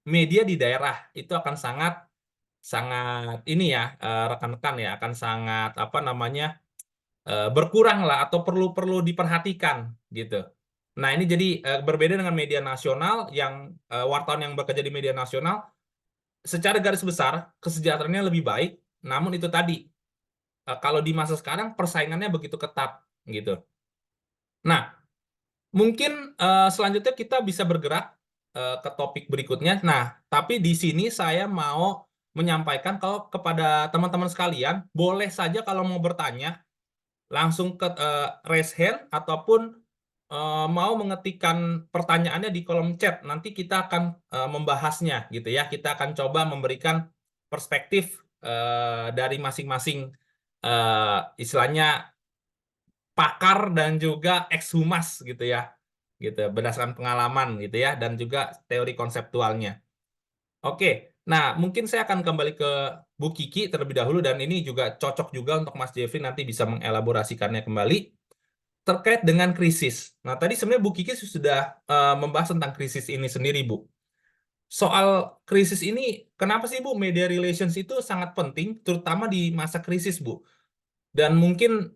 Speaker 1: media di daerah. Itu akan sangat ini ya, rekan-rekan ya, akan sangat apa namanya, berkurang lah atau perlu diperhatikan gitu. Nah, ini jadi berbeda dengan media nasional yang wartawan yang bekerja di media nasional secara garis besar kesejahteraannya lebih baik, namun itu tadi kalau di masa sekarang persaingannya begitu ketat gitu. Nah, mungkin selanjutnya kita bisa bergerak ke topik berikutnya. Nah, tapi di sini saya mau menyampaikan kalau kepada teman-teman sekalian, boleh saja kalau mau bertanya langsung ke raise hand ataupun mau mengetikkan pertanyaannya di kolom chat. Nanti kita akan membahasnya gitu ya. Kita akan coba memberikan perspektif dari masing-masing istilahnya pakar dan juga ex-humas gitu ya. Gitu berdasarkan pengalaman gitu ya dan juga teori konseptualnya. Oke. Nah, mungkin saya akan kembali ke Bu Kiki terlebih dahulu dan ini juga cocok juga untuk Mas Jeffrey nanti bisa mengelaborasikannya kembali terkait dengan krisis. Nah, tadi sebenarnya Bu Kiki sudah membahas tentang krisis ini sendiri, Bu. Soal krisis ini, kenapa sih, Bu, media relations itu sangat penting, terutama di masa krisis, Bu? Dan mungkin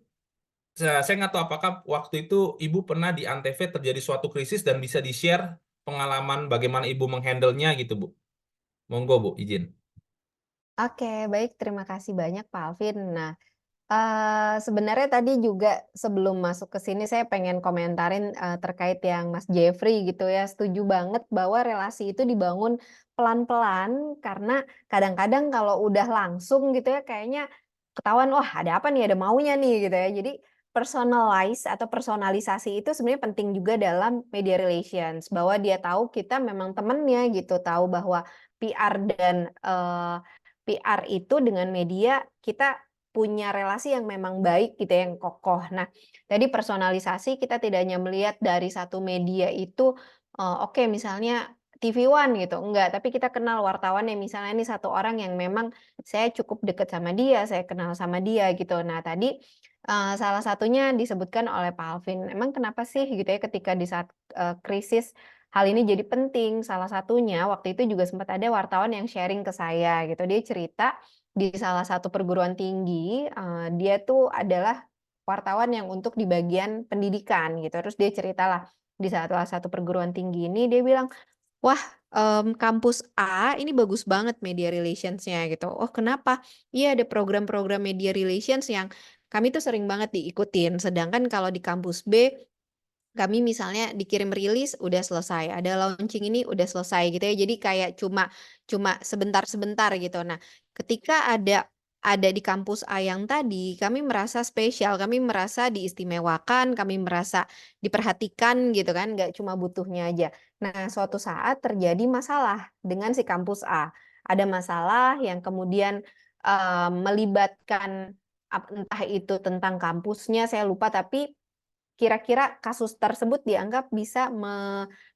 Speaker 1: saya nggak tahu apakah waktu itu Ibu pernah di Antv terjadi suatu krisis dan bisa di-share pengalaman bagaimana Ibu menghandle-nya gitu, Bu. Monggo, Bu, izin.
Speaker 2: Oke, baik. Terima kasih banyak, Pak Alvin. Nah, sebenarnya tadi juga sebelum masuk ke sini saya pengen komentarin terkait yang Mas Jeffrey gitu ya. Setuju banget bahwa relasi itu dibangun pelan-pelan karena kadang-kadang kalau udah langsung gitu ya kayaknya ketahuan wah ada apa nih, ada maunya nih gitu ya. Jadi personalize atau personalisasi itu sebenarnya penting juga dalam media relations bahwa dia tahu kita memang temennya gitu, tahu bahwa PR dan PR itu dengan media kita punya relasi yang memang baik gitu ya, yang kokoh. Nah, tadi personalisasi kita tidak hanya melihat dari satu media itu, oke misalnya TV One gitu, enggak, tapi kita kenal wartawan yang misalnya ini satu orang yang memang saya cukup dekat sama dia, saya kenal sama dia gitu. Nah tadi, salah satunya disebutkan oleh Pak Alvin, emang kenapa sih gitu ya ketika di saat, krisis hal ini jadi penting? Salah satunya waktu itu juga sempat ada wartawan yang sharing ke saya gitu, dia cerita di salah satu perguruan tinggi, dia tuh adalah wartawan yang untuk di bagian pendidikan gitu. Terus dia ceritalah di salah satu perguruan tinggi ini dia bilang, "Wah, kampus A ini bagus banget media relations-nya," gitu. "Oh, kenapa?" "Iya, ada program-program media relations yang kami tuh sering banget diikutin. Sedangkan kalau di kampus B kami misalnya dikirim rilis udah selesai, ada launching ini udah selesai gitu ya. Jadi kayak cuma cuma sebentar-sebentar gitu. Nah, ketika ada ada di kampus A yang tadi, kami merasa spesial, kami merasa diistimewakan, kami merasa diperhatikan gitu kan, nggak cuma butuhnya aja. Nah, suatu saat terjadi masalah dengan si kampus A. Ada masalah yang kemudian melibatkan entah itu tentang kampusnya, saya lupa, tapi kira-kira kasus tersebut dianggap bisa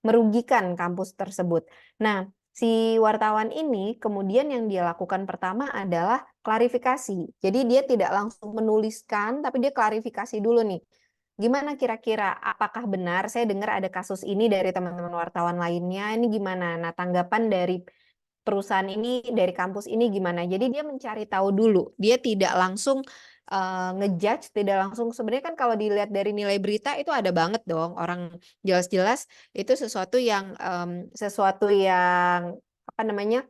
Speaker 2: merugikan kampus tersebut. Nah, si wartawan ini kemudian yang dia lakukan pertama adalah klarifikasi. Jadi dia tidak langsung menuliskan, tapi dia klarifikasi dulu nih. Gimana kira-kira? Apakah benar? Saya dengar ada kasus ini dari teman-teman wartawan lainnya. Ini gimana? Nah, tanggapan dari perusahaan ini, dari kampus ini gimana? Jadi dia mencari tahu dulu. Dia tidak langsung ngejudge, tidak langsung. Sebenarnya kan kalau dilihat dari nilai berita itu ada banget dong orang jelas-jelas itu sesuatu yang apa namanya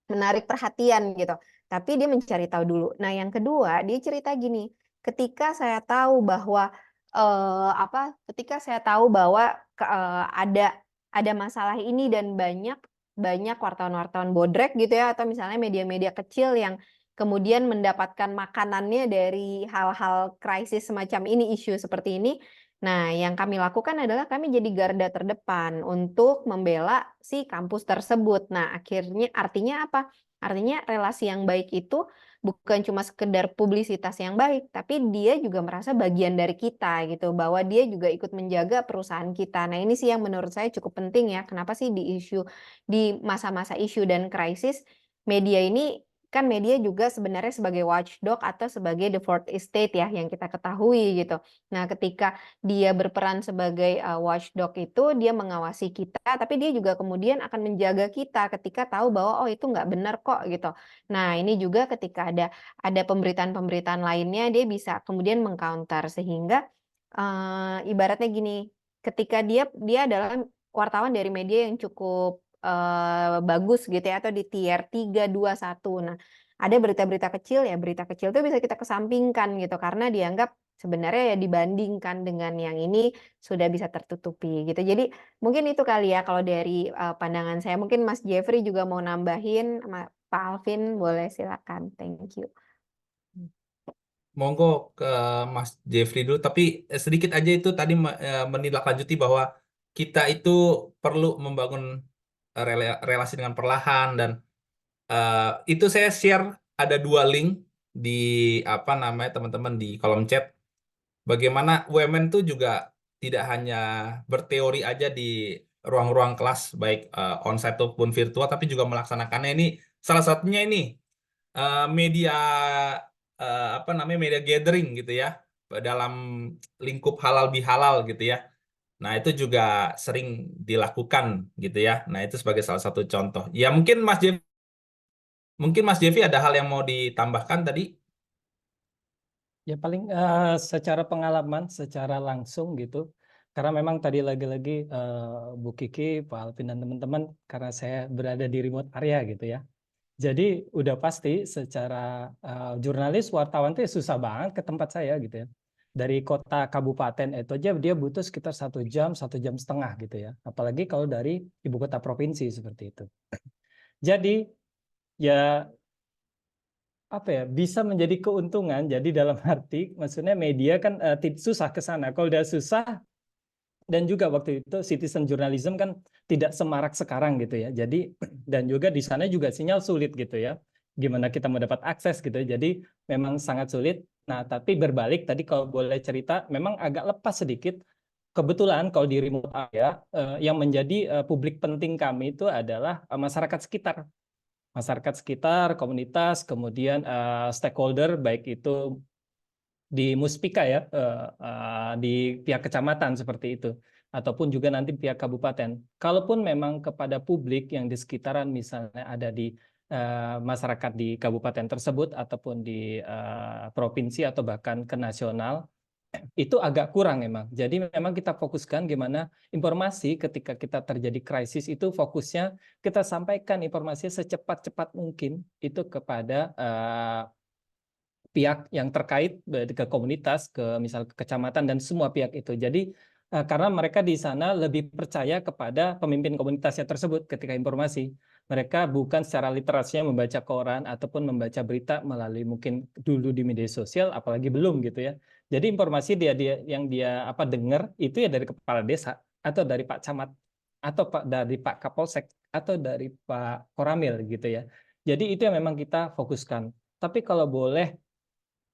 Speaker 2: menarik perhatian gitu. Tapi dia mencari tahu dulu. Nah, yang kedua dia cerita gini, ketika saya tahu bahwa ketika saya tahu bahwa ada masalah ini dan banyak banyak wartawan-wartawan bodrek gitu ya, atau misalnya media-media kecil yang kemudian mendapatkan makanannya dari hal-hal krisis semacam ini, isu seperti ini. Nah, yang kami lakukan adalah kami jadi garda terdepan untuk membela si kampus tersebut. Nah, akhirnya artinya apa? Artinya relasi yang baik itu bukan cuma sekedar publisitas yang baik, tapi dia juga merasa bagian dari kita gitu, bahwa dia juga ikut menjaga perusahaan kita. Nah, ini sih yang menurut saya cukup penting ya. Kenapa sih di masa-masa isu dan krisis media ini kan media juga sebenarnya sebagai watchdog atau sebagai the fourth estate ya yang kita ketahui gitu. Nah, ketika dia berperan sebagai watchdog itu dia mengawasi kita, tapi dia juga kemudian akan menjaga kita ketika tahu bahwa oh itu nggak benar kok gitu. Nah, ini juga ketika ada pemberitaan-pemberitaan lainnya dia bisa kemudian mengcounter sehingga ibaratnya gini, ketika dia adalah wartawan dari media yang cukup bagus gitu ya atau di tier 3, 2, 1. Nah, ada berita-berita kecil ya, berita kecil itu bisa kita kesampingkan gitu karena dianggap sebenarnya ya dibandingkan dengan yang ini sudah bisa tertutupi gitu. Jadi mungkin itu kali ya kalau dari pandangan saya. Mungkin Mas Jeffrey juga mau nambahin, Pak Alvin boleh silakan. Thank you.
Speaker 1: Monggo ke Mas Jeffrey dulu, tapi sedikit aja itu tadi menindaklanjuti bahwa kita itu perlu membangun relasi dengan perlahan dan itu saya share ada 2 link di apa namanya teman-teman di kolom chat. Bagaimana UMN tuh juga tidak hanya berteori aja di ruang-ruang kelas baik onsite maupun virtual, tapi juga melaksanakannya. Ini salah satunya ini media apa namanya media gathering gitu ya dalam lingkup halal bihalal gitu ya. Nah, itu juga sering dilakukan gitu ya. Nah, itu sebagai salah satu contoh. Ya, mungkin Mas Devi ada hal yang mau ditambahkan tadi.
Speaker 3: Ya paling secara pengalaman, secara langsung gitu. Karena memang tadi lagi-lagi Bu Kiki, Pak Alvin dan teman-teman, karena saya berada di remote area gitu ya. Jadi udah pasti secara jurnalis wartawan itu susah banget ke tempat saya gitu ya. Dari kota kabupaten itu aja dia butuh sekitar 1 jam, 1 jam setengah gitu ya. Apalagi kalau dari ibu kota provinsi seperti itu. Jadi ya apa ya bisa menjadi keuntungan. Jadi dalam arti maksudnya media kan susah ke sana. Kalau udah susah dan juga waktu itu citizen journalism kan tidak semarak sekarang gitu ya. Jadi dan juga di sana juga sinyal sulit gitu ya. Gimana kita mendapat akses gitu ya. Jadi memang sangat sulit. Nah, tapi berbalik tadi kalau boleh cerita memang agak lepas sedikit. Kebetulan kalau di remote area yang menjadi publik penting kami itu adalah masyarakat sekitar. Masyarakat sekitar, komunitas, kemudian stakeholder baik itu di Muspika ya, di pihak kecamatan seperti itu, ataupun juga nanti pihak kabupaten. Kalaupun memang kepada publik yang di sekitaran misalnya ada di masyarakat di kabupaten tersebut ataupun di provinsi atau bahkan ke nasional, itu agak kurang memang. Jadi memang kita fokuskan gimana informasi ketika kita terjadi krisis itu fokusnya kita sampaikan informasi secepat-cepat mungkin itu kepada pihak yang terkait ke komunitas, ke misal ke kecamatan dan semua pihak itu. Jadi karena mereka di sana lebih percaya kepada pemimpin komunitasnya tersebut ketika informasi. Mereka bukan secara literasinya membaca koran ataupun membaca berita melalui mungkin dulu di media sosial, apalagi belum gitu ya. Jadi informasi yang dia dengar itu ya dari kepala desa atau dari Pak Camat atau dari Pak Kapolsek atau dari Pak Koramil gitu ya. Jadi itu yang memang kita fokuskan. Tapi kalau boleh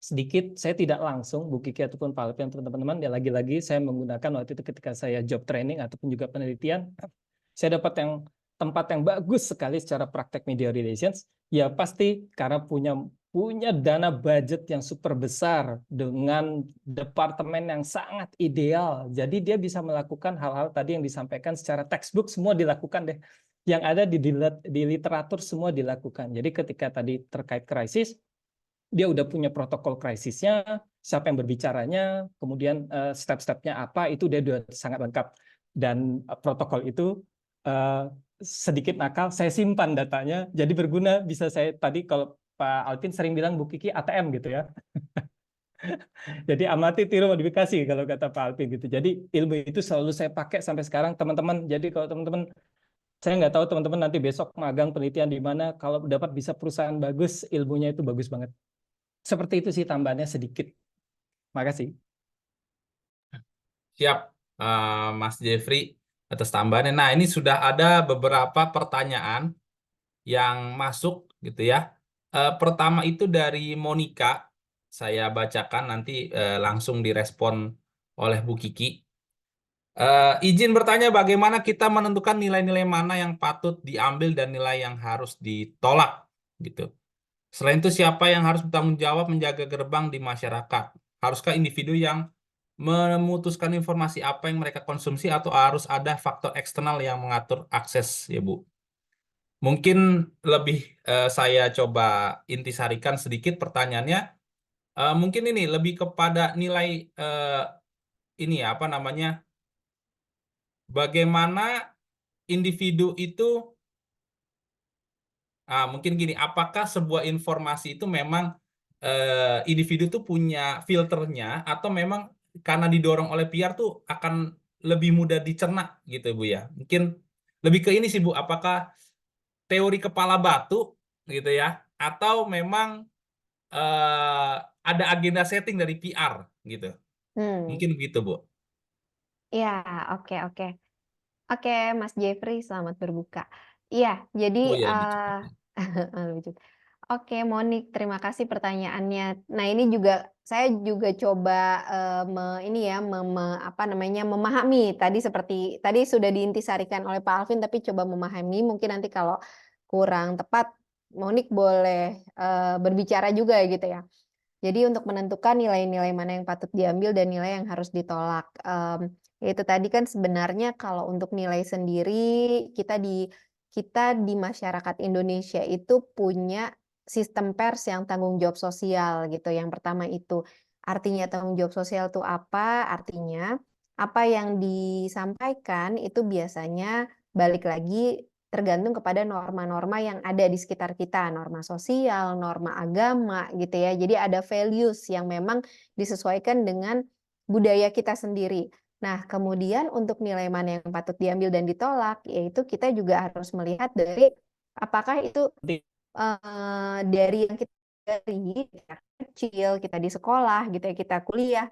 Speaker 3: sedikit, saya tidak langsung Bu Kiki ataupun Pak Alvin teman-teman, ya lagi-lagi saya menggunakan waktu itu ketika saya job training ataupun juga penelitian, saya dapat tempat yang bagus sekali secara praktek media relations, ya pasti karena punya dana budget yang super besar dengan departemen yang sangat ideal. Jadi dia bisa melakukan hal-hal tadi yang disampaikan secara textbook, semua dilakukan deh. Yang ada di literatur semua dilakukan. Jadi ketika tadi terkait krisis, dia udah punya protokol krisisnya, siapa yang berbicaranya, kemudian step-stepnya apa, itu dia udah sangat lengkap. Dan protokol itu sedikit nakal, saya simpan datanya, jadi berguna. Bisa saya tadi kalau Pak Alvin sering bilang Bu Kiki ATM gitu ya. Jadi amati tiru modifikasi kalau kata Pak Alvin gitu. Jadi ilmu itu selalu saya pakai sampai sekarang teman-teman. Jadi kalau teman-teman, saya nggak tahu teman-teman nanti besok magang penelitian di mana, kalau dapat bisa perusahaan bagus, ilmunya itu bagus banget. Seperti itu sih tambahannya sedikit. Makasih.
Speaker 1: Siap, Mas Jeffrey, atas tambahannya. Nah, ini sudah ada beberapa pertanyaan yang masuk gitu ya. Pertama itu dari Monica, saya bacakan nanti langsung direspon oleh Bu Kiki. Izin bertanya, bagaimana kita menentukan nilai-nilai mana yang patut diambil dan nilai yang harus ditolak gitu. Selain itu, siapa yang harus bertanggung jawab menjaga gerbang di masyarakat? Haruskah individu yang memutuskan informasi apa yang mereka konsumsi atau harus ada faktor eksternal yang mengatur akses ya Bu? Mungkin lebih saya coba intisarikan sedikit pertanyaannya. Mungkin ini lebih kepada nilai ini ya, apa namanya? Bagaimana individu itu mungkin gini, apakah sebuah informasi itu memang individu tuh punya filternya atau memang karena didorong oleh PR tuh akan lebih mudah dicerna gitu Bu ya. Mungkin lebih ke ini sih Bu, apakah teori kepala batu gitu ya atau memang eh, ada agenda setting dari PR gitu.
Speaker 2: Hmm,
Speaker 1: Mungkin begitu Bu.
Speaker 2: ya, oke, oke. Oke, Mas Jeffrey, selamat berbuka. Iya, jadi
Speaker 1: Oh ya lebih cepat ya.
Speaker 2: lebih cepat. Oke, Monik, terima kasih pertanyaannya. Nah, ini juga saya juga coba ini ya, apa namanya, memahami tadi seperti tadi sudah diintisarikan oleh Pak Alvin, tapi coba memahami. Mungkin nanti kalau kurang tepat, Monik boleh berbicara juga gitu ya. Jadi untuk menentukan nilai-nilai mana yang patut diambil dan nilai yang harus ditolak. Itu tadi kan sebenarnya kalau untuk nilai sendiri kita di masyarakat Indonesia itu punya sistem pers yang tanggung jawab sosial gitu. Yang pertama itu artinya tanggung jawab sosial itu apa? Artinya apa yang disampaikan itu biasanya balik lagi tergantung kepada norma-norma yang ada di sekitar kita, norma sosial, norma agama gitu ya. Jadi ada values yang memang disesuaikan dengan budaya kita sendiri. Nah, kemudian untuk nilai mana yang patut diambil dan ditolak, yaitu kita juga harus melihat dari apakah itu dari yang kita dari kita kecil, kita di sekolah gitu ya, kita kuliah,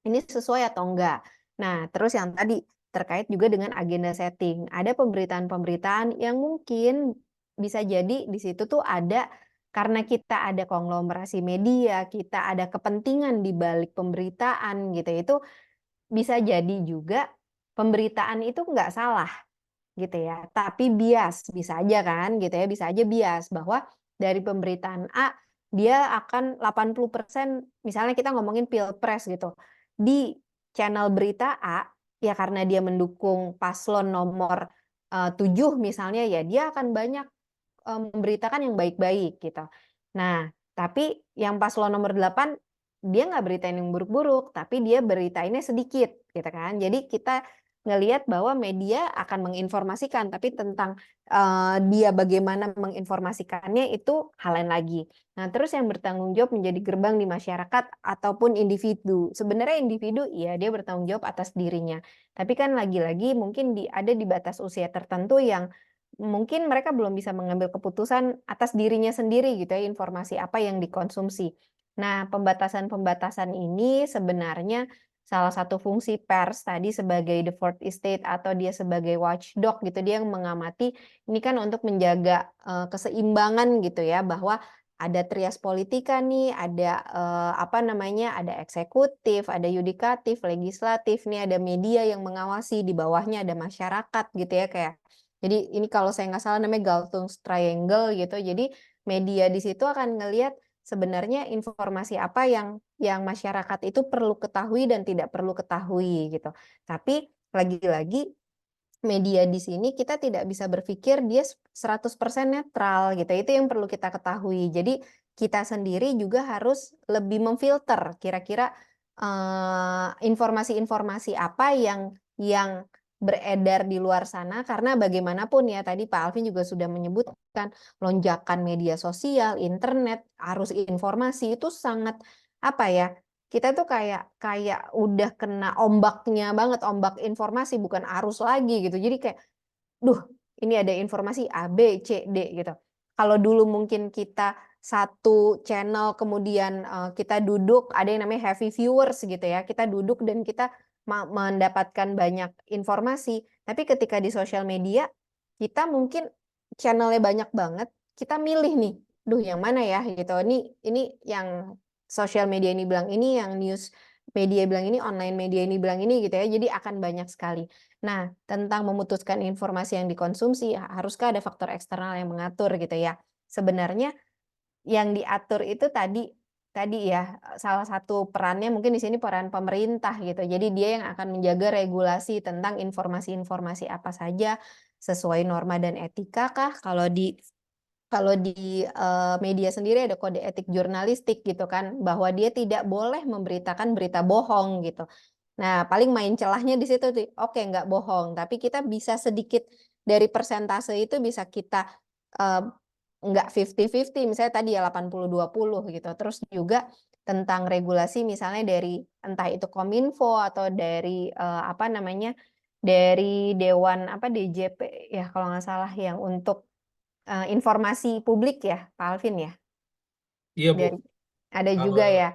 Speaker 2: ini sesuai atau enggak. Nah, terus yang tadi terkait juga dengan agenda setting. Ada pemberitaan-pemberitaan yang mungkin bisa jadi di situ tuh ada karena kita ada konglomerasi media, kita ada kepentingan di balik pemberitaan gitu. Itu bisa jadi juga pemberitaan itu nggak salah gitu ya, tapi bias bisa aja kan gitu ya, bisa aja bias bahwa dari pemberitaan A dia akan 80% misalnya kita ngomongin pilpres gitu. Di channel berita A ya karena dia mendukung paslon nomor 7 misalnya ya dia akan banyak memberitakan yang baik-baik gitu. Nah, tapi yang paslon nomor 8 dia nggak beritain yang buruk-buruk, tapi dia beritainnya sedikit gitu kan. Jadi kita ngelihat bahwa media akan menginformasikan, tapi tentang dia bagaimana menginformasikannya itu hal lain lagi. Nah, terus yang bertanggung jawab menjadi gerbang di masyarakat ataupun individu. Sebenarnya individu ya dia bertanggung jawab atas dirinya. Tapi kan lagi-lagi mungkin ada di batas usia tertentu yang mungkin mereka belum bisa mengambil keputusan atas dirinya sendiri gitu ya, informasi apa yang dikonsumsi. Nah, pembatasan-pembatasan ini sebenarnya salah satu fungsi pers tadi sebagai the fourth estate atau dia sebagai watchdog gitu, dia yang mengamati ini kan untuk menjaga keseimbangan gitu ya, bahwa ada trias politika nih, ada apa namanya, ada eksekutif, ada yudikatif, legislatif, nih ada media yang mengawasi, di bawahnya ada masyarakat gitu ya, kayak jadi ini kalau saya nggak salah namanya Galtung's Triangle gitu. Jadi media di situ akan ngelihat sebenarnya informasi apa yang masyarakat itu perlu ketahui dan tidak perlu ketahui gitu. Tapi lagi-lagi media di sini kita tidak bisa berpikir dia 100% netral gitu. Itu yang perlu kita ketahui. Jadi kita sendiri juga harus lebih memfilter kira-kira informasi-informasi apa yang beredar di luar sana, karena bagaimanapun ya tadi Pak Alvin juga sudah menyebutkan lonjakan media sosial, internet, arus informasi itu sangat apa ya? Kita tuh kayak kayak udah kena ombaknya banget, ombak informasi bukan arus lagi gitu. Jadi kayak, duh, ini ada informasi A, B, C, D gitu. Kalau dulu mungkin kita satu channel kemudian kita duduk, ada yang namanya heavy viewers gitu ya. Kita duduk dan kita mendapatkan banyak informasi. Tapi ketika di sosial media, kita mungkin channelnya banyak banget, kita milih nih, duh yang mana ya gitu. Ini yang sosial media ini bilang ini, yang news media bilang ini, online media ini bilang ini gitu ya. Jadi akan banyak sekali. Nah, tentang memutuskan informasi yang dikonsumsi, haruskah ada faktor eksternal yang mengatur gitu ya. Sebenarnya yang diatur itu tadi ya, salah satu perannya mungkin di sini peran pemerintah gitu. Jadi dia yang akan menjaga regulasi tentang informasi-informasi apa saja sesuai norma dan etika kah. Kalau di media sendiri ada kode etik jurnalistik gitu kan, bahwa dia tidak boleh memberitakan berita bohong gitu. Nah, paling main celahnya di situ tuh. Oke, nggak bohong, tapi kita bisa sedikit dari persentase itu bisa kita eh, nggak 50-50, misalnya tadi ya 80-20 gitu. Terus juga tentang regulasi misalnya dari entah itu Kominfo atau dari apa namanya, dari Dewan apa DJP ya kalau nggak salah, yang untuk informasi publik ya, Pak Alvin ya.
Speaker 1: Iya, Bu.
Speaker 2: Dari ada
Speaker 1: Eh,
Speaker 2: juga ya.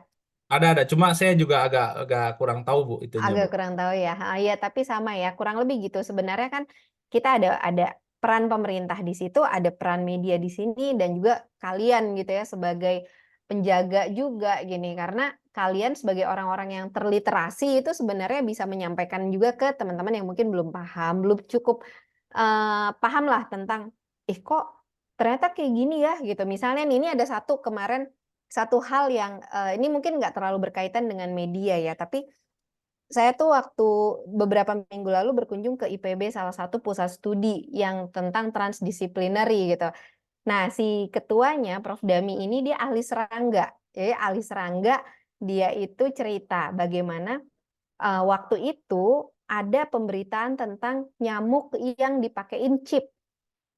Speaker 1: ada. Cuma saya juga agak agak kurang tahu, Bu, itunya, Bu.
Speaker 2: Agak kurang tahu ya. Ya, tapi sama ya, kurang lebih gitu. Sebenarnya kan kita ada peran pemerintah di situ, ada peran media di sini, dan juga kalian gitu ya sebagai penjaga juga gini. Karena kalian sebagai orang-orang yang terliterasi itu sebenarnya bisa menyampaikan juga ke teman-teman yang mungkin belum paham, belum cukup paham lah tentang, kok ternyata kayak gini ya gitu. Misalnya nih, ini ada kemarin satu hal yang ini mungkin nggak terlalu berkaitan dengan media ya, tapi saya tuh waktu beberapa minggu lalu berkunjung ke IPB, salah satu pusat studi yang tentang transdisciplinary gitu. Nah, si ketuanya Prof. Dami ini dia ahli serangga. Jadi ahli serangga, dia itu cerita bagaimana waktu itu ada pemberitaan tentang nyamuk yang dipakein chip.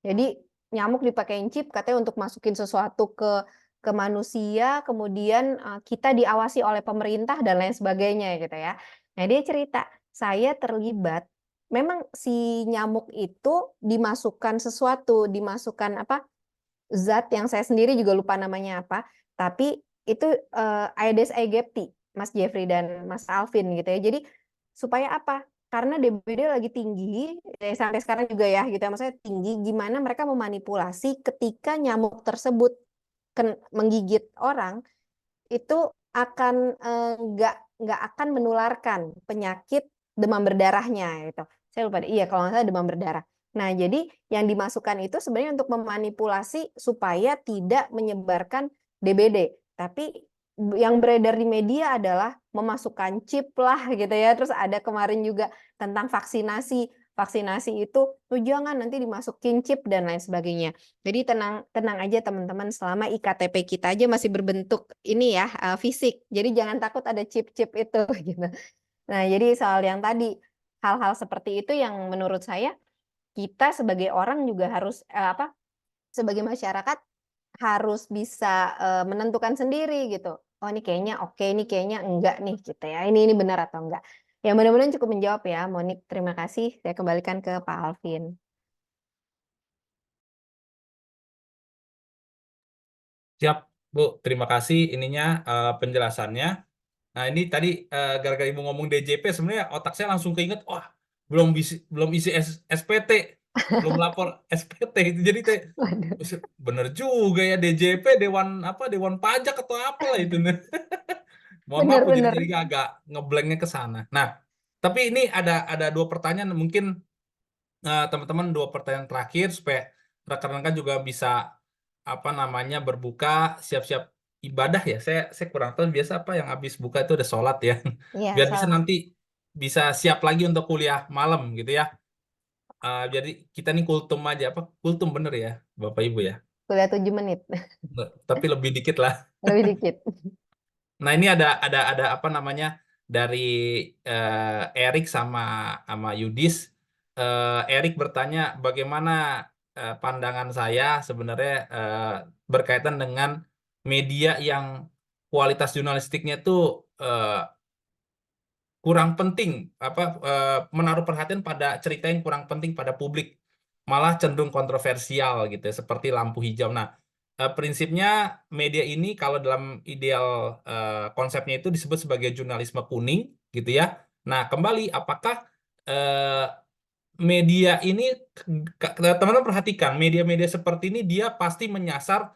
Speaker 2: Jadi nyamuk dipakein chip katanya untuk masukin sesuatu ke manusia, kemudian kita diawasi oleh pemerintah dan lain sebagainya gitu ya. Nah, dia cerita, saya terlibat, memang si nyamuk itu dimasukkan sesuatu, dimasukkan apa, zat yang saya sendiri juga lupa namanya apa, tapi itu Aedes aegypti, Mas Jeffrey dan Mas Alvin gitu ya. Jadi supaya apa? Karena DBD lagi tinggi, sampai sekarang juga ya gitu ya, maksudnya tinggi, gimana mereka memanipulasi ketika nyamuk tersebut menggigit orang, itu akan nggak akan menularkan penyakit demam berdarahnya gitu. Saya lupa, iya kalau nggak salah demam berdarah. Nah, jadi yang dimasukkan itu sebenarnya untuk memanipulasi supaya tidak menyebarkan DBD. Tapi yang beredar di media adalah memasukkan chip lah gitu ya. Terus ada kemarin juga tentang vaksinasi. Vaksinasi itu tuh jangan nanti dimasukin chip dan lain sebagainya. Jadi tenang aja teman-teman, selama IKTP kita aja masih berbentuk ini ya, fisik. Jadi jangan takut ada chip-chip itu gitu. Nah, jadi soal yang tadi, hal-hal seperti itu yang menurut saya kita sebagai orang juga harus apa, sebagai masyarakat harus bisa menentukan sendiri gitu. Oh, ini kayaknya oke, ini kayaknya enggak nih gitu ya. Ini benar atau enggak. Ya, mudah-mudahan cukup menjawab ya, Monik. Terima kasih. Saya kembalikan ke Pak Alvin.
Speaker 1: Siap, Bu. Terima kasih ininya penjelasannya. Nah, ini tadi gara-gara Ibu ngomong DJP, sebenarnya otak saya langsung keinget, wah, belum isi SPT, belum lapor SPT. Jadi
Speaker 2: Waduh,
Speaker 1: bener juga ya, DJP, Dewan Pajak atau apalah itu. Nah. Mohon maaf Bu,
Speaker 2: bener-bener.
Speaker 1: jadi agak ngeblanknya ke sana. Nah, tapi ini ada dua pertanyaan, mungkin teman-teman, dua pertanyaan terakhir supaya rekan-rekan juga bisa apa namanya berbuka, siap-siap ibadah ya. Saya kurang tahu biasa apa yang habis buka itu ada sholat ya.
Speaker 2: Iya,
Speaker 1: Biar bisa
Speaker 2: sama.
Speaker 1: nanti bisa siap lagi untuk kuliah malam gitu ya. Jadi kita nih kultum aja, apa kultum bener ya Bapak Ibu ya.
Speaker 2: Kuliah 7 menit.
Speaker 1: Tapi lebih dikit lah.
Speaker 2: Lebih dikit.
Speaker 1: Nah, ini ada apa namanya dari Erik sama Yudis. Erik bertanya bagaimana pandangan saya sebenarnya berkaitan dengan media yang kualitas jurnalistiknya tuh eh, kurang penting, apa menaruh perhatian pada cerita yang kurang penting pada publik, malah cenderung kontroversial gitu ya, seperti lampu hijau. Nah, prinsipnya media ini kalau dalam ideal konsepnya itu disebut sebagai jurnalisme kuning gitu ya. Nah, kembali apakah eh, media ini, teman-teman perhatikan, media-media seperti ini dia pasti menyasar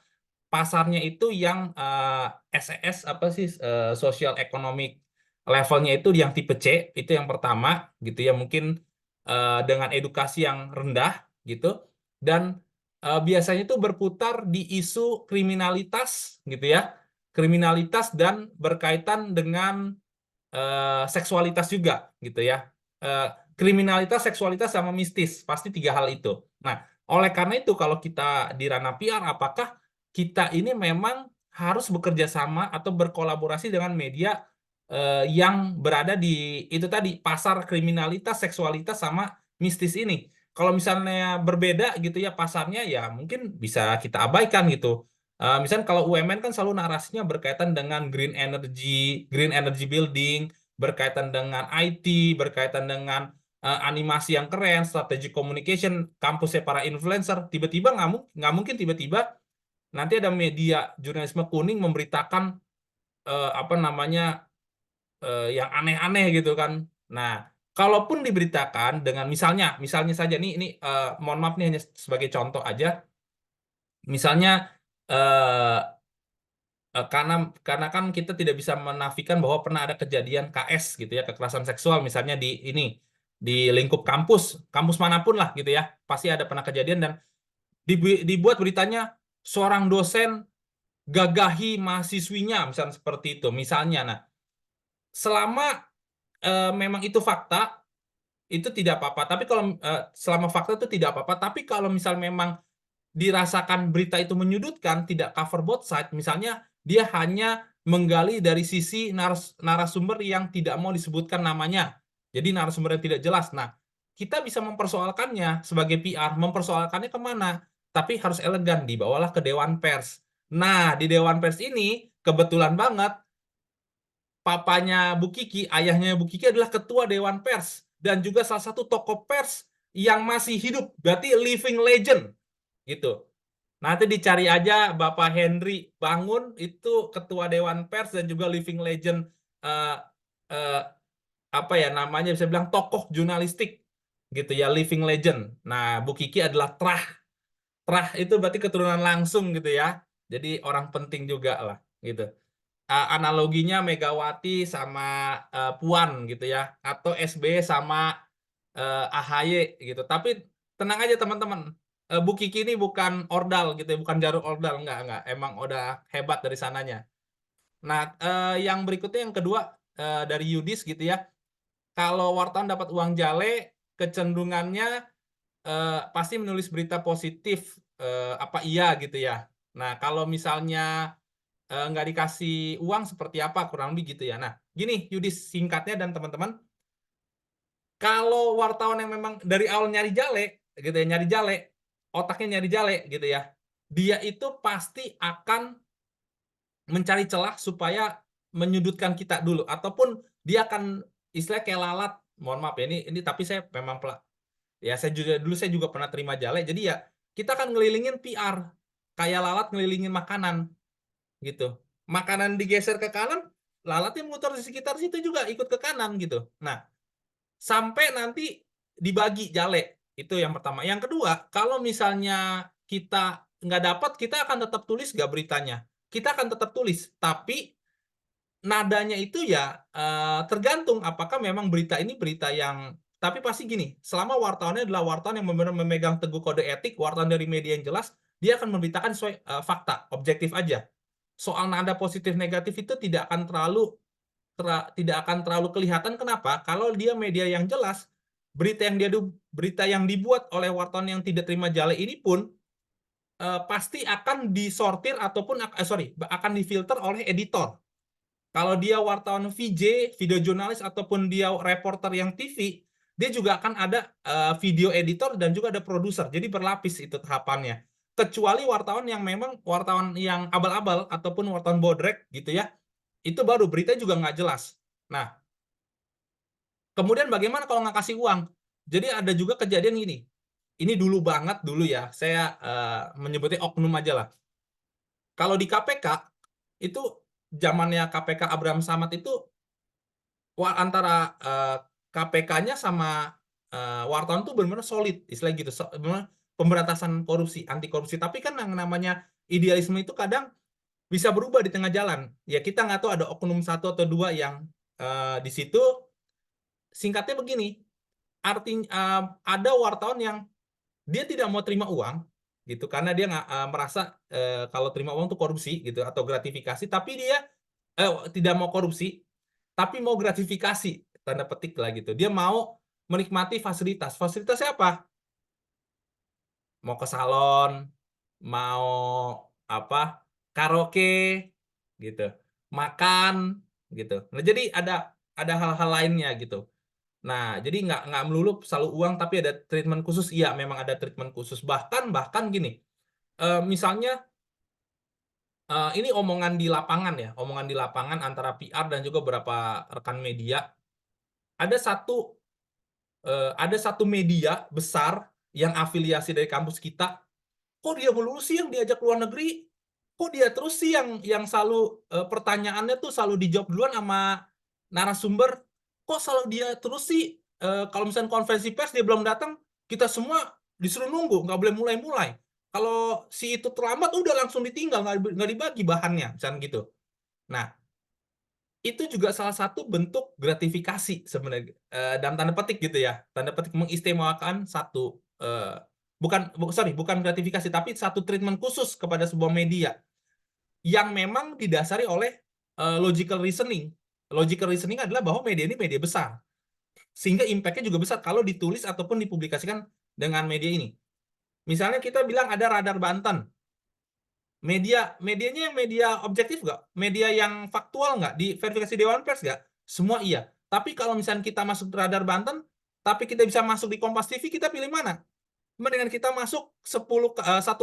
Speaker 1: pasarnya itu yang SES, apa sih, social economic levelnya itu yang tipe C, itu yang pertama gitu ya, mungkin dengan edukasi yang rendah gitu, dan biasanya itu berputar di isu kriminalitas gitu ya, kriminalitas dan berkaitan dengan seksualitas juga gitu ya. Eh, Kriminalitas, seksualitas sama mistis, pasti tiga hal itu. Nah, oleh karena itu kalau kita di ranah PR, apakah kita ini memang harus bekerja sama atau berkolaborasi dengan media yang berada di itu tadi pasar kriminalitas, seksualitas sama mistis ini? Kalau misalnya berbeda gitu ya pasarnya, ya mungkin bisa kita abaikan gitu. Misalnya kalau UMN kan selalu narasinya berkaitan dengan green energy building, berkaitan dengan IT, berkaitan dengan animasi yang keren, strategi communication, kampusnya para influencer. Tiba-tiba nggak mungkin tiba-tiba nanti ada media jurnalisme kuning memberitakan apa namanya yang aneh-aneh gitu kan. Nah, kalaupun diberitakan dengan misalnya saja nih ini mohon maaf nih hanya sebagai contoh aja, misalnya eh, karena kan kita tidak bisa menafikan bahwa pernah ada kejadian KS gitu ya, kekerasan seksual misalnya di lingkup kampus manapun lah gitu ya, pasti ada pernah kejadian dan dibuat beritanya seorang dosen gagahi mahasiswinya misalnya seperti itu misalnya. Nah, selama memang itu fakta, itu tidak apa-apa. Tapi kalau selama fakta itu tidak apa-apa, tapi kalau misal memang dirasakan berita itu menyudutkan, tidak cover both side, misalnya dia hanya menggali dari sisi narasumber yang tidak mau disebutkan namanya. Jadi narasumber yang tidak jelas. Nah, kita bisa mempersoalkannya sebagai PR, mempersoalkannya kemana? Tapi harus elegan, dibawalah ke Dewan Pers. Nah, di Dewan Pers ini kebetulan banget papanya Bu Kiki, ayahnya Bu Kiki adalah ketua Dewan Pers dan juga salah satu tokoh pers yang masih hidup, berarti living legend gitu. Nanti dicari aja Bapak Henry Bangun, itu ketua Dewan Pers dan juga living legend, eh, eh, apa ya namanya, bisa bilang tokoh jurnalistik gitu ya, living legend. Nah, Bu Kiki adalah Trah. Trah itu berarti keturunan langsung gitu ya. Jadi orang penting juga lah gitu. Analoginya Megawati sama Puan gitu ya, atau SBY sama AHY gitu. Tapi tenang aja teman-teman, Bu Kiki ini bukan ordal gitu ya, bukan jaruk ordal, enggak. Emang udah hebat dari sananya. Nah, yang berikutnya yang kedua dari Yudis gitu ya. Kalau wartawan dapat uang jale, kecenderungannya pasti menulis berita positif, apa iya gitu ya. Nah, kalau misalnya nggak dikasih uang seperti apa, kurang lebih gitu ya. Nah, gini Yudis, singkatnya dan teman-teman, kalau wartawan yang memang dari awal nyari jale gitu ya, nyari jale, otaknya nyari jale gitu ya, dia itu pasti akan mencari celah supaya menyudutkan kita dulu, ataupun dia akan istilah kayak lalat, mohon maaf ya, ini tapi saya memang ya saya juga pernah terima jale, jadi ya kita akan ngelilingin PR kayak lalat ngelilingin makanan. gitu. Makanan digeser ke kanan, lalatnya muter di sekitar situ juga ikut ke kanan gitu. Nah, sampai nanti dibagi jale. Itu yang pertama. Yang kedua, kalau misalnya kita nggak dapat, kita akan tetap tulis nggak beritanya. Kita akan tetap tulis, tapi nadanya itu ya tergantung apakah memang berita ini berita yang, tapi pasti gini, selama wartawannya adalah wartawan yang benar-benar memegang teguh kode etik, wartawan dari media yang jelas, dia akan memberitakan sesuai fakta, objektif aja. Soal nada positif negatif itu tidak akan terlalu kelihatan. Kenapa? Kalau dia media yang jelas, berita yang dibuat oleh wartawan yang tidak terima jale ini pun pasti akan disortir ataupun akan difilter oleh editor. Kalau dia wartawan VJ, video jurnalis, ataupun dia reporter yang TV, dia juga akan ada video editor dan juga ada produser. Jadi berlapis itu tahapannya. Kecuali wartawan yang memang wartawan yang abal-abal ataupun wartawan bodrek gitu ya, itu baru berita juga nggak jelas. Nah, kemudian bagaimana kalau nggak kasih uang? Jadi ada juga kejadian gini. Ini dulu banget dulu ya, saya menyebutnya oknum aja lah. Kalau di KPK, itu zamannya KPK Abraham Samad itu, antara KPK-nya sama wartawan tuh benar-benar solid, istilah gitu. Benar pemberantasan korupsi, anti korupsi. Tapi kan yang namanya idealisme itu kadang bisa berubah di tengah jalan. Ya kita nggak tahu ada oknum satu atau dua yang di situ. Singkatnya begini, artinya ada wartawan yang dia tidak mau terima uang gitu karena dia nggak merasa kalau terima uang itu korupsi gitu atau gratifikasi, tapi dia tidak mau korupsi tapi mau gratifikasi, tanda petik lah gitu. Dia mau menikmati fasilitas. Fasilitasnya apa? Mau ke salon, mau apa? Karaoke gitu. Makan gitu. Nah, jadi ada hal-hal lainnya gitu. Nah, jadi nggak melulu selalu uang, tapi ada treatment khusus. Iya, memang ada treatment khusus. Bahkan gini, misalnya ini omongan di lapangan ya, omongan di lapangan antara PR dan juga beberapa rekan media. Ada satu ada satu media besar yang afiliasi dari kampus kita. Kok dia melulu sih yang diajak ke luar negeri? Kok dia terus sih yang selalu pertanyaannya tuh selalu dijawab duluan sama narasumber? Kok selalu dia terus sih kalau misalnya konferensi pers dia belum datang, kita semua disuruh nunggu, nggak boleh mulai-mulai. Kalau si itu terlambat udah langsung ditinggal, nggak dibagi bahannya, misalnya gitu. Nah, itu juga salah satu bentuk gratifikasi sebenarnya, dalam tanda petik gitu ya, tanda petik mengistimewakan satu bukan gratifikasi tapi satu treatment khusus kepada sebuah media yang memang didasari oleh logical reasoning. Logical reasoning adalah bahwa media ini media besar sehingga impact-nya juga besar kalau ditulis ataupun dipublikasikan dengan media ini. Misalnya kita bilang ada Radar Banten, medianya yang media objektif nggak? Media yang faktual nggak? Di verifikasi Dewan Pers nggak? Semua iya. Tapi kalau misalnya kita masuk Radar Banten, tapi kita bisa masuk di Kompas TV, kita pilih mana? Mendingan kita masuk 1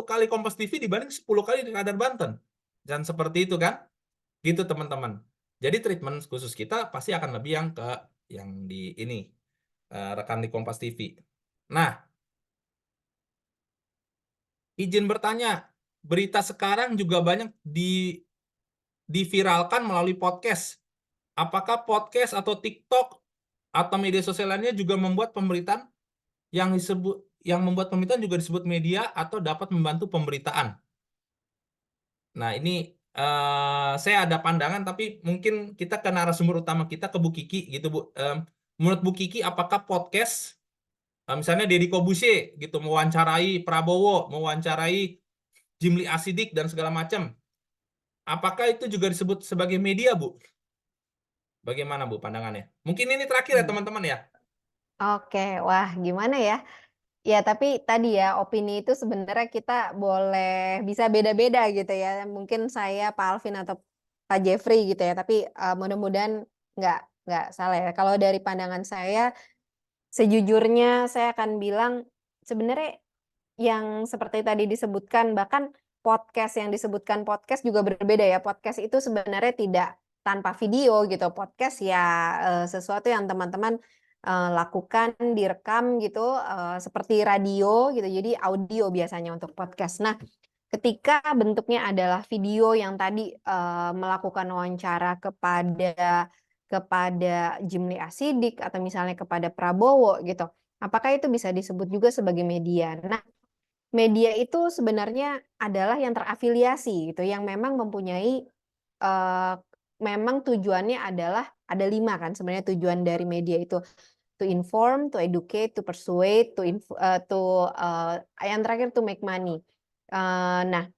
Speaker 1: kali Kompas TV dibanding 10 kali di Radar Banten. Dan seperti itu kan? Gitu teman-teman. Jadi treatment khusus kita pasti akan lebih yang di ini rekan di Kompas TV. Nah, izin bertanya, berita sekarang juga banyak diviralkan melalui podcast. Apakah podcast atau TikTok atau media sosial lainnya juga membuat pemberitaan yang membuat pemberitaan juga disebut media atau dapat membantu pemberitaan? Nah, ini saya ada pandangan tapi mungkin kita ke narasumber utama kita, ke Bu Kiki gitu, Bu. Menurut Bu Kiki apakah podcast misalnya Deddy Corbuzier gitu mewawancarai Prabowo, mewawancarai Jimli Asidik dan segala macam, apakah itu juga disebut sebagai media, Bu? Bagaimana, Bu, pandangannya? Mungkin ini terakhir ya, teman-teman ya.
Speaker 2: Oke, wah gimana ya? Ya, tapi tadi ya, opini itu sebenarnya kita boleh bisa beda-beda gitu ya. Mungkin saya, Pak Alvin, atau Pak Jeffrey gitu ya. Tapi mudah-mudahan nggak nggak salah ya. Kalau dari pandangan saya, sejujurnya saya akan bilang sebenarnya yang seperti tadi disebutkan, bahkan podcast yang disebutkan podcast juga berbeda ya. Podcast itu sebenarnya tidak tanpa video gitu. Podcast ya sesuatu yang teman-teman lakukan direkam gitu seperti radio gitu. Jadi audio biasanya untuk podcast. Nah, ketika bentuknya adalah video yang tadi melakukan wawancara kepada Jimli Asidik atau misalnya kepada Prabowo gitu, apakah itu bisa disebut juga sebagai media? Nah, media itu sebenarnya adalah yang terafiliasi gitu, yang memang mempunyai memang tujuannya adalah ada 5 kan sebenarnya tujuan dari media itu. To inform, to educate, to persuade, yang terakhir to make money. Nah,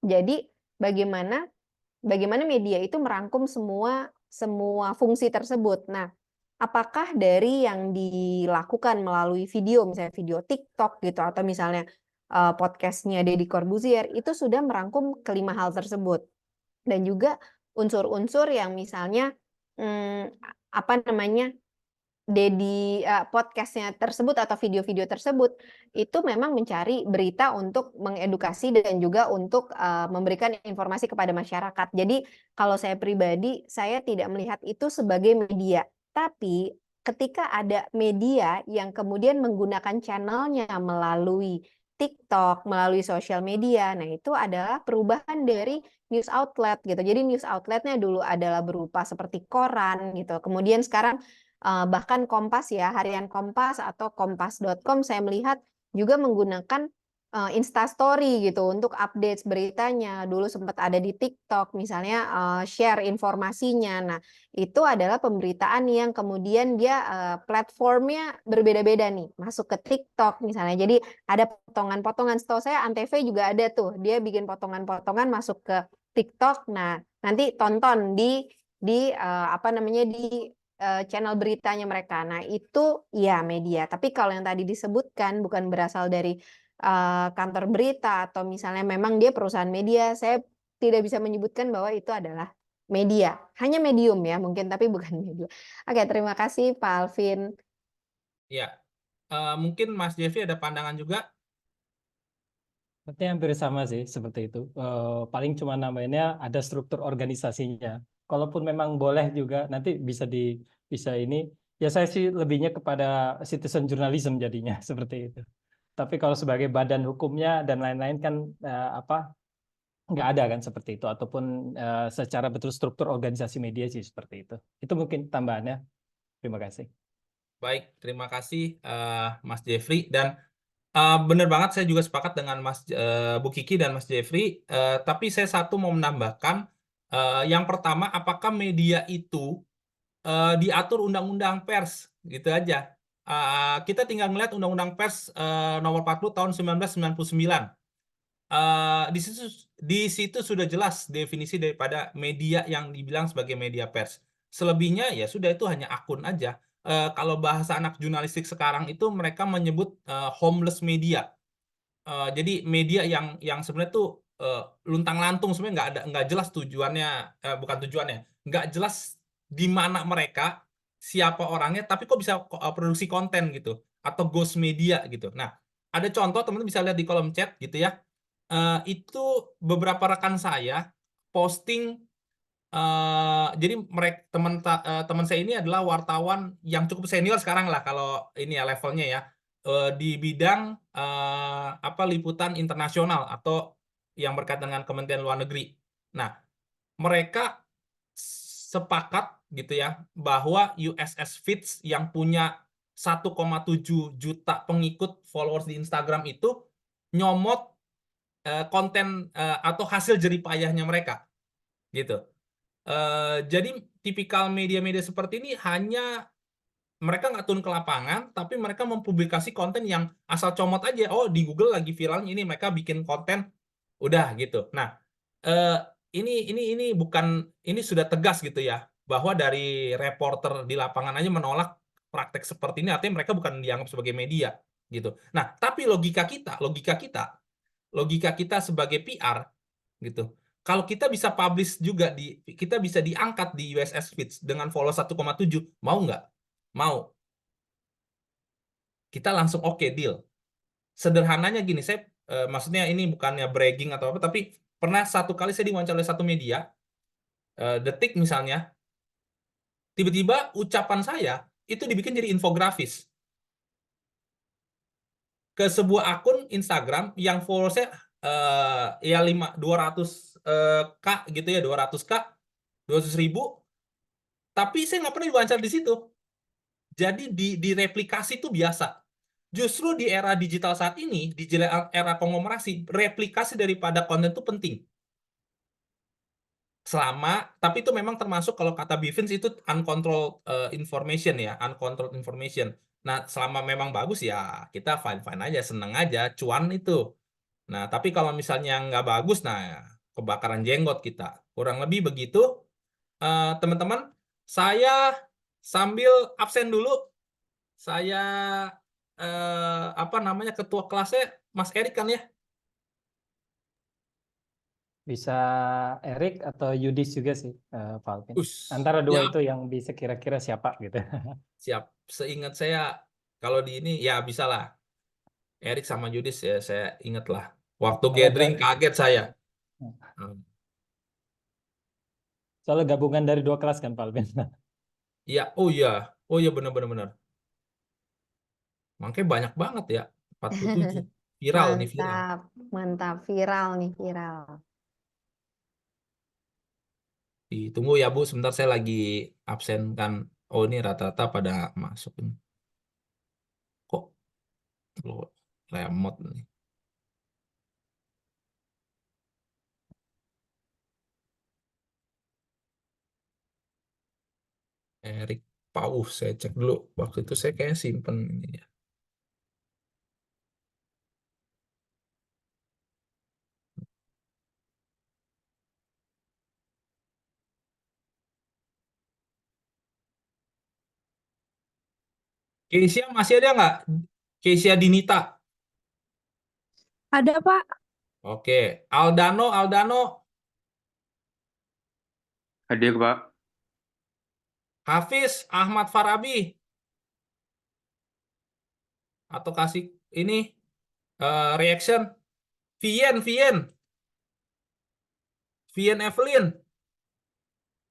Speaker 2: jadi bagaimana media itu merangkum semua fungsi tersebut. Nah, apakah dari yang dilakukan melalui video, misalnya video TikTok gitu, atau misalnya podcastnya Deddy Corbuzier, itu sudah merangkum kelima hal tersebut. Dan juga unsur-unsur yang misalnya apa namanya, podcastnya tersebut atau video-video tersebut itu memang mencari berita untuk mengedukasi dan juga untuk memberikan informasi kepada masyarakat. Jadi kalau saya pribadi, saya tidak melihat itu sebagai media. Tapi ketika ada media yang kemudian menggunakan channelnya melalui TikTok, melalui sosial media, nah itu adalah perubahan dari news outlet gitu. Jadi news outletnya dulu adalah berupa seperti koran gitu. Kemudian sekarang bahkan Kompas ya, harian Kompas atau kompas.com saya melihat juga menggunakan Instastory gitu untuk update beritanya. Dulu sempat ada di TikTok misalnya share informasinya. Nah, itu adalah pemberitaan yang kemudian dia platformnya berbeda-beda nih. Masuk ke TikTok misalnya. Jadi ada potongan-potongan. Setahu saya Antv juga ada tuh. Dia bikin potongan-potongan masuk ke TikTok. Nah, nanti tonton di apa namanya di channel beritanya mereka. Nah, itu ya media. Tapi kalau yang tadi disebutkan bukan berasal dari kantor berita atau misalnya memang dia perusahaan media, saya tidak bisa menyebutkan bahwa itu adalah media. Hanya medium ya mungkin, tapi bukan media. Oke, terima kasih Pak Alvin.
Speaker 1: Ya, mungkin Mas Jeffrey ada pandangan juga.
Speaker 3: Berarti hampir sama sih seperti itu. Paling cuma namanya ada struktur organisasinya. Kalaupun memang boleh juga nanti bisa ini. Ya saya sih lebihnya kepada citizen journalism jadinya seperti itu. Tapi kalau sebagai badan hukumnya dan lain-lain kan nggak ada kan seperti itu. Ataupun secara betul struktur organisasi media sih seperti itu. Itu mungkin tambahannya. Terima kasih.
Speaker 1: Baik, terima kasih Mas Jeffrey. Dan benar banget, saya juga sepakat dengan Bu Kiki dan Mas Jeffrey. Tapi saya satu mau menambahkan, yang pertama, apakah media itu diatur undang-undang pers, gitu aja. Kita tinggal ngeliat undang-undang pers nomor 40 tahun 1999. Di situ sudah jelas definisi daripada media yang dibilang sebagai media pers. Selebihnya ya sudah, itu hanya akun aja. Kalau bahasa anak jurnalistik sekarang itu mereka menyebut homeless media. Jadi media yang sebenarnya tuh luntang-lantung, sebenarnya nggak jelas tujuannya, bukan tujuannya, nggak jelas di mana mereka, siapa orangnya, tapi kok bisa produksi konten gitu, atau ghost media gitu. Nah, ada contoh, teman-teman bisa lihat di kolom chat gitu ya. Itu beberapa rekan saya posting, jadi mereka teman saya ini adalah wartawan yang cukup senior sekarang lah kalau ini ya levelnya ya, di bidang apa, liputan internasional atau yang berkaitan dengan Kementerian Luar Negeri. Nah, mereka sepakat gitu ya bahwa USS Fitz yang punya 1,7 juta pengikut followers di Instagram itu nyomot konten atau hasil jeripayahnya mereka gitu. Jadi tipikal media-media seperti ini hanya mereka nggak turun ke lapangan, tapi mereka mempublikasi konten yang asal comot aja. Oh, di Google lagi viralnya ini, mereka bikin konten, udah gitu. Nah, eh, ini bukan, ini sudah tegas gitu ya, bahwa dari reporter di lapangan aja menolak praktek seperti ini, artinya mereka bukan dianggap sebagai media gitu. Nah, tapi logika kita sebagai PR gitu. Kalau kita bisa publish juga kita bisa diangkat di USS Fitz dengan follow 1,7, mau nggak? Mau. Kita langsung oke, deal. Sederhananya gini, saya maksudnya ini bukannya bragging atau apa, tapi pernah satu kali saya diwawancara oleh satu media, Detik misalnya, tiba-tiba ucapan saya itu dibikin jadi infografis ke sebuah akun Instagram yang followersnya ya 200 K gitu ya, 200 K, 200.000, tapi saya nggak pernah diwawancara di situ. Jadi direplikasi itu biasa. Justru di era digital saat ini, di era konglomerasi, replikasi daripada konten itu penting. Tapi itu memang termasuk kalau kata Bivins itu uncontrolled information ya, uncontrolled information. Nah, selama memang bagus ya kita fine-fine aja, seneng aja, cuan itu. Nah, tapi kalau misalnya nggak bagus, nah kebakaran jenggot kita. Kurang lebih begitu. Teman-teman, saya sambil absen dulu, saya ketua kelasnya Mas Erik kan ya?
Speaker 3: Bisa Erik atau Yudis juga sih, Pak Alvin. Antara
Speaker 1: Ya,
Speaker 3: dua itu yang bisa kira-kira siapa gitu.
Speaker 1: siap. Seingat saya kalau di ini ya bisa lah. Erik sama Yudis ya saya ingat lah. Waktu
Speaker 3: Kalau
Speaker 1: gathering kaget saya. Hmm.
Speaker 3: soalnya gabungan dari dua kelas kan Pak Alvin.
Speaker 1: Iya, oh iya benar-benar benar. Makanya banyak banget ya. 47. Viral nih, viral.
Speaker 2: Mantap, mantap, viral nih, viral.
Speaker 1: Ditunggu ya Bu, sebentar saya lagi absen kan. Oh ini rata-rata pada masuk ini. Kok lo lemot nih. Erik Paus, saya cek dulu. Waktu itu saya kayak simpen ini ya. Keisha masih ada nggak? Keisha Dinita.
Speaker 4: Ada, Pak.
Speaker 1: Oke. Aldano.
Speaker 5: Hadir, Pak.
Speaker 1: Hafiz Ahmad Farabi. Atau kasih ini reaction. Vien Evelyn.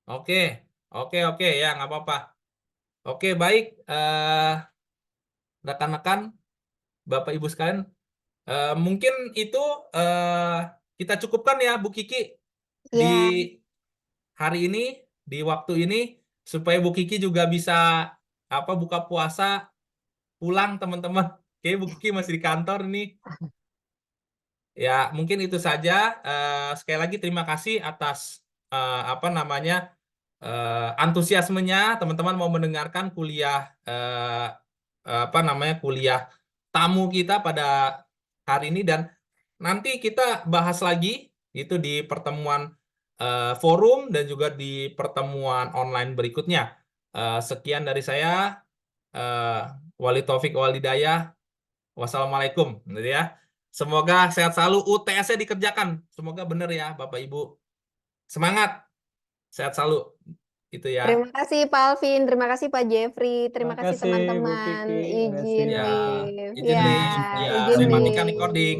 Speaker 1: Oke. Oke. Ya, nggak apa-apa. Oke, baik. Rekan-rekan, Bapak Ibu sekalian. Mungkin itu kita cukupkan ya, Bu Kiki. Di
Speaker 2: Ya,
Speaker 1: hari ini, di waktu ini, supaya Bu Kiki juga bisa buka puasa, pulang teman-teman. Oke, Bu Kiki masih di kantor nih. Ya, mungkin itu saja. Sekali lagi terima kasih atas antusiasmenya teman-teman mau mendengarkan kuliah kuliah tamu kita pada hari ini, dan nanti kita bahas lagi itu di pertemuan forum dan juga di pertemuan online berikutnya. Sekian dari saya, Wali Taufik Walidayah. Wassalamualaikum, gitu ya. Semoga sehat selalu, UTS-nya dikerjakan. Semoga benar ya, Bapak Ibu. Semangat, sehat selalu. Itu ya.
Speaker 2: terima kasih Pak Alvin, terima kasih Pak Jeffrey, terima kasih
Speaker 3: Bu
Speaker 2: teman-teman.
Speaker 3: Kiki,
Speaker 2: Izin
Speaker 1: Ya,
Speaker 2: live.
Speaker 1: izin
Speaker 2: Ya,
Speaker 1: live. Ya,
Speaker 2: izin
Speaker 1: saya matikan
Speaker 2: live.
Speaker 1: recording.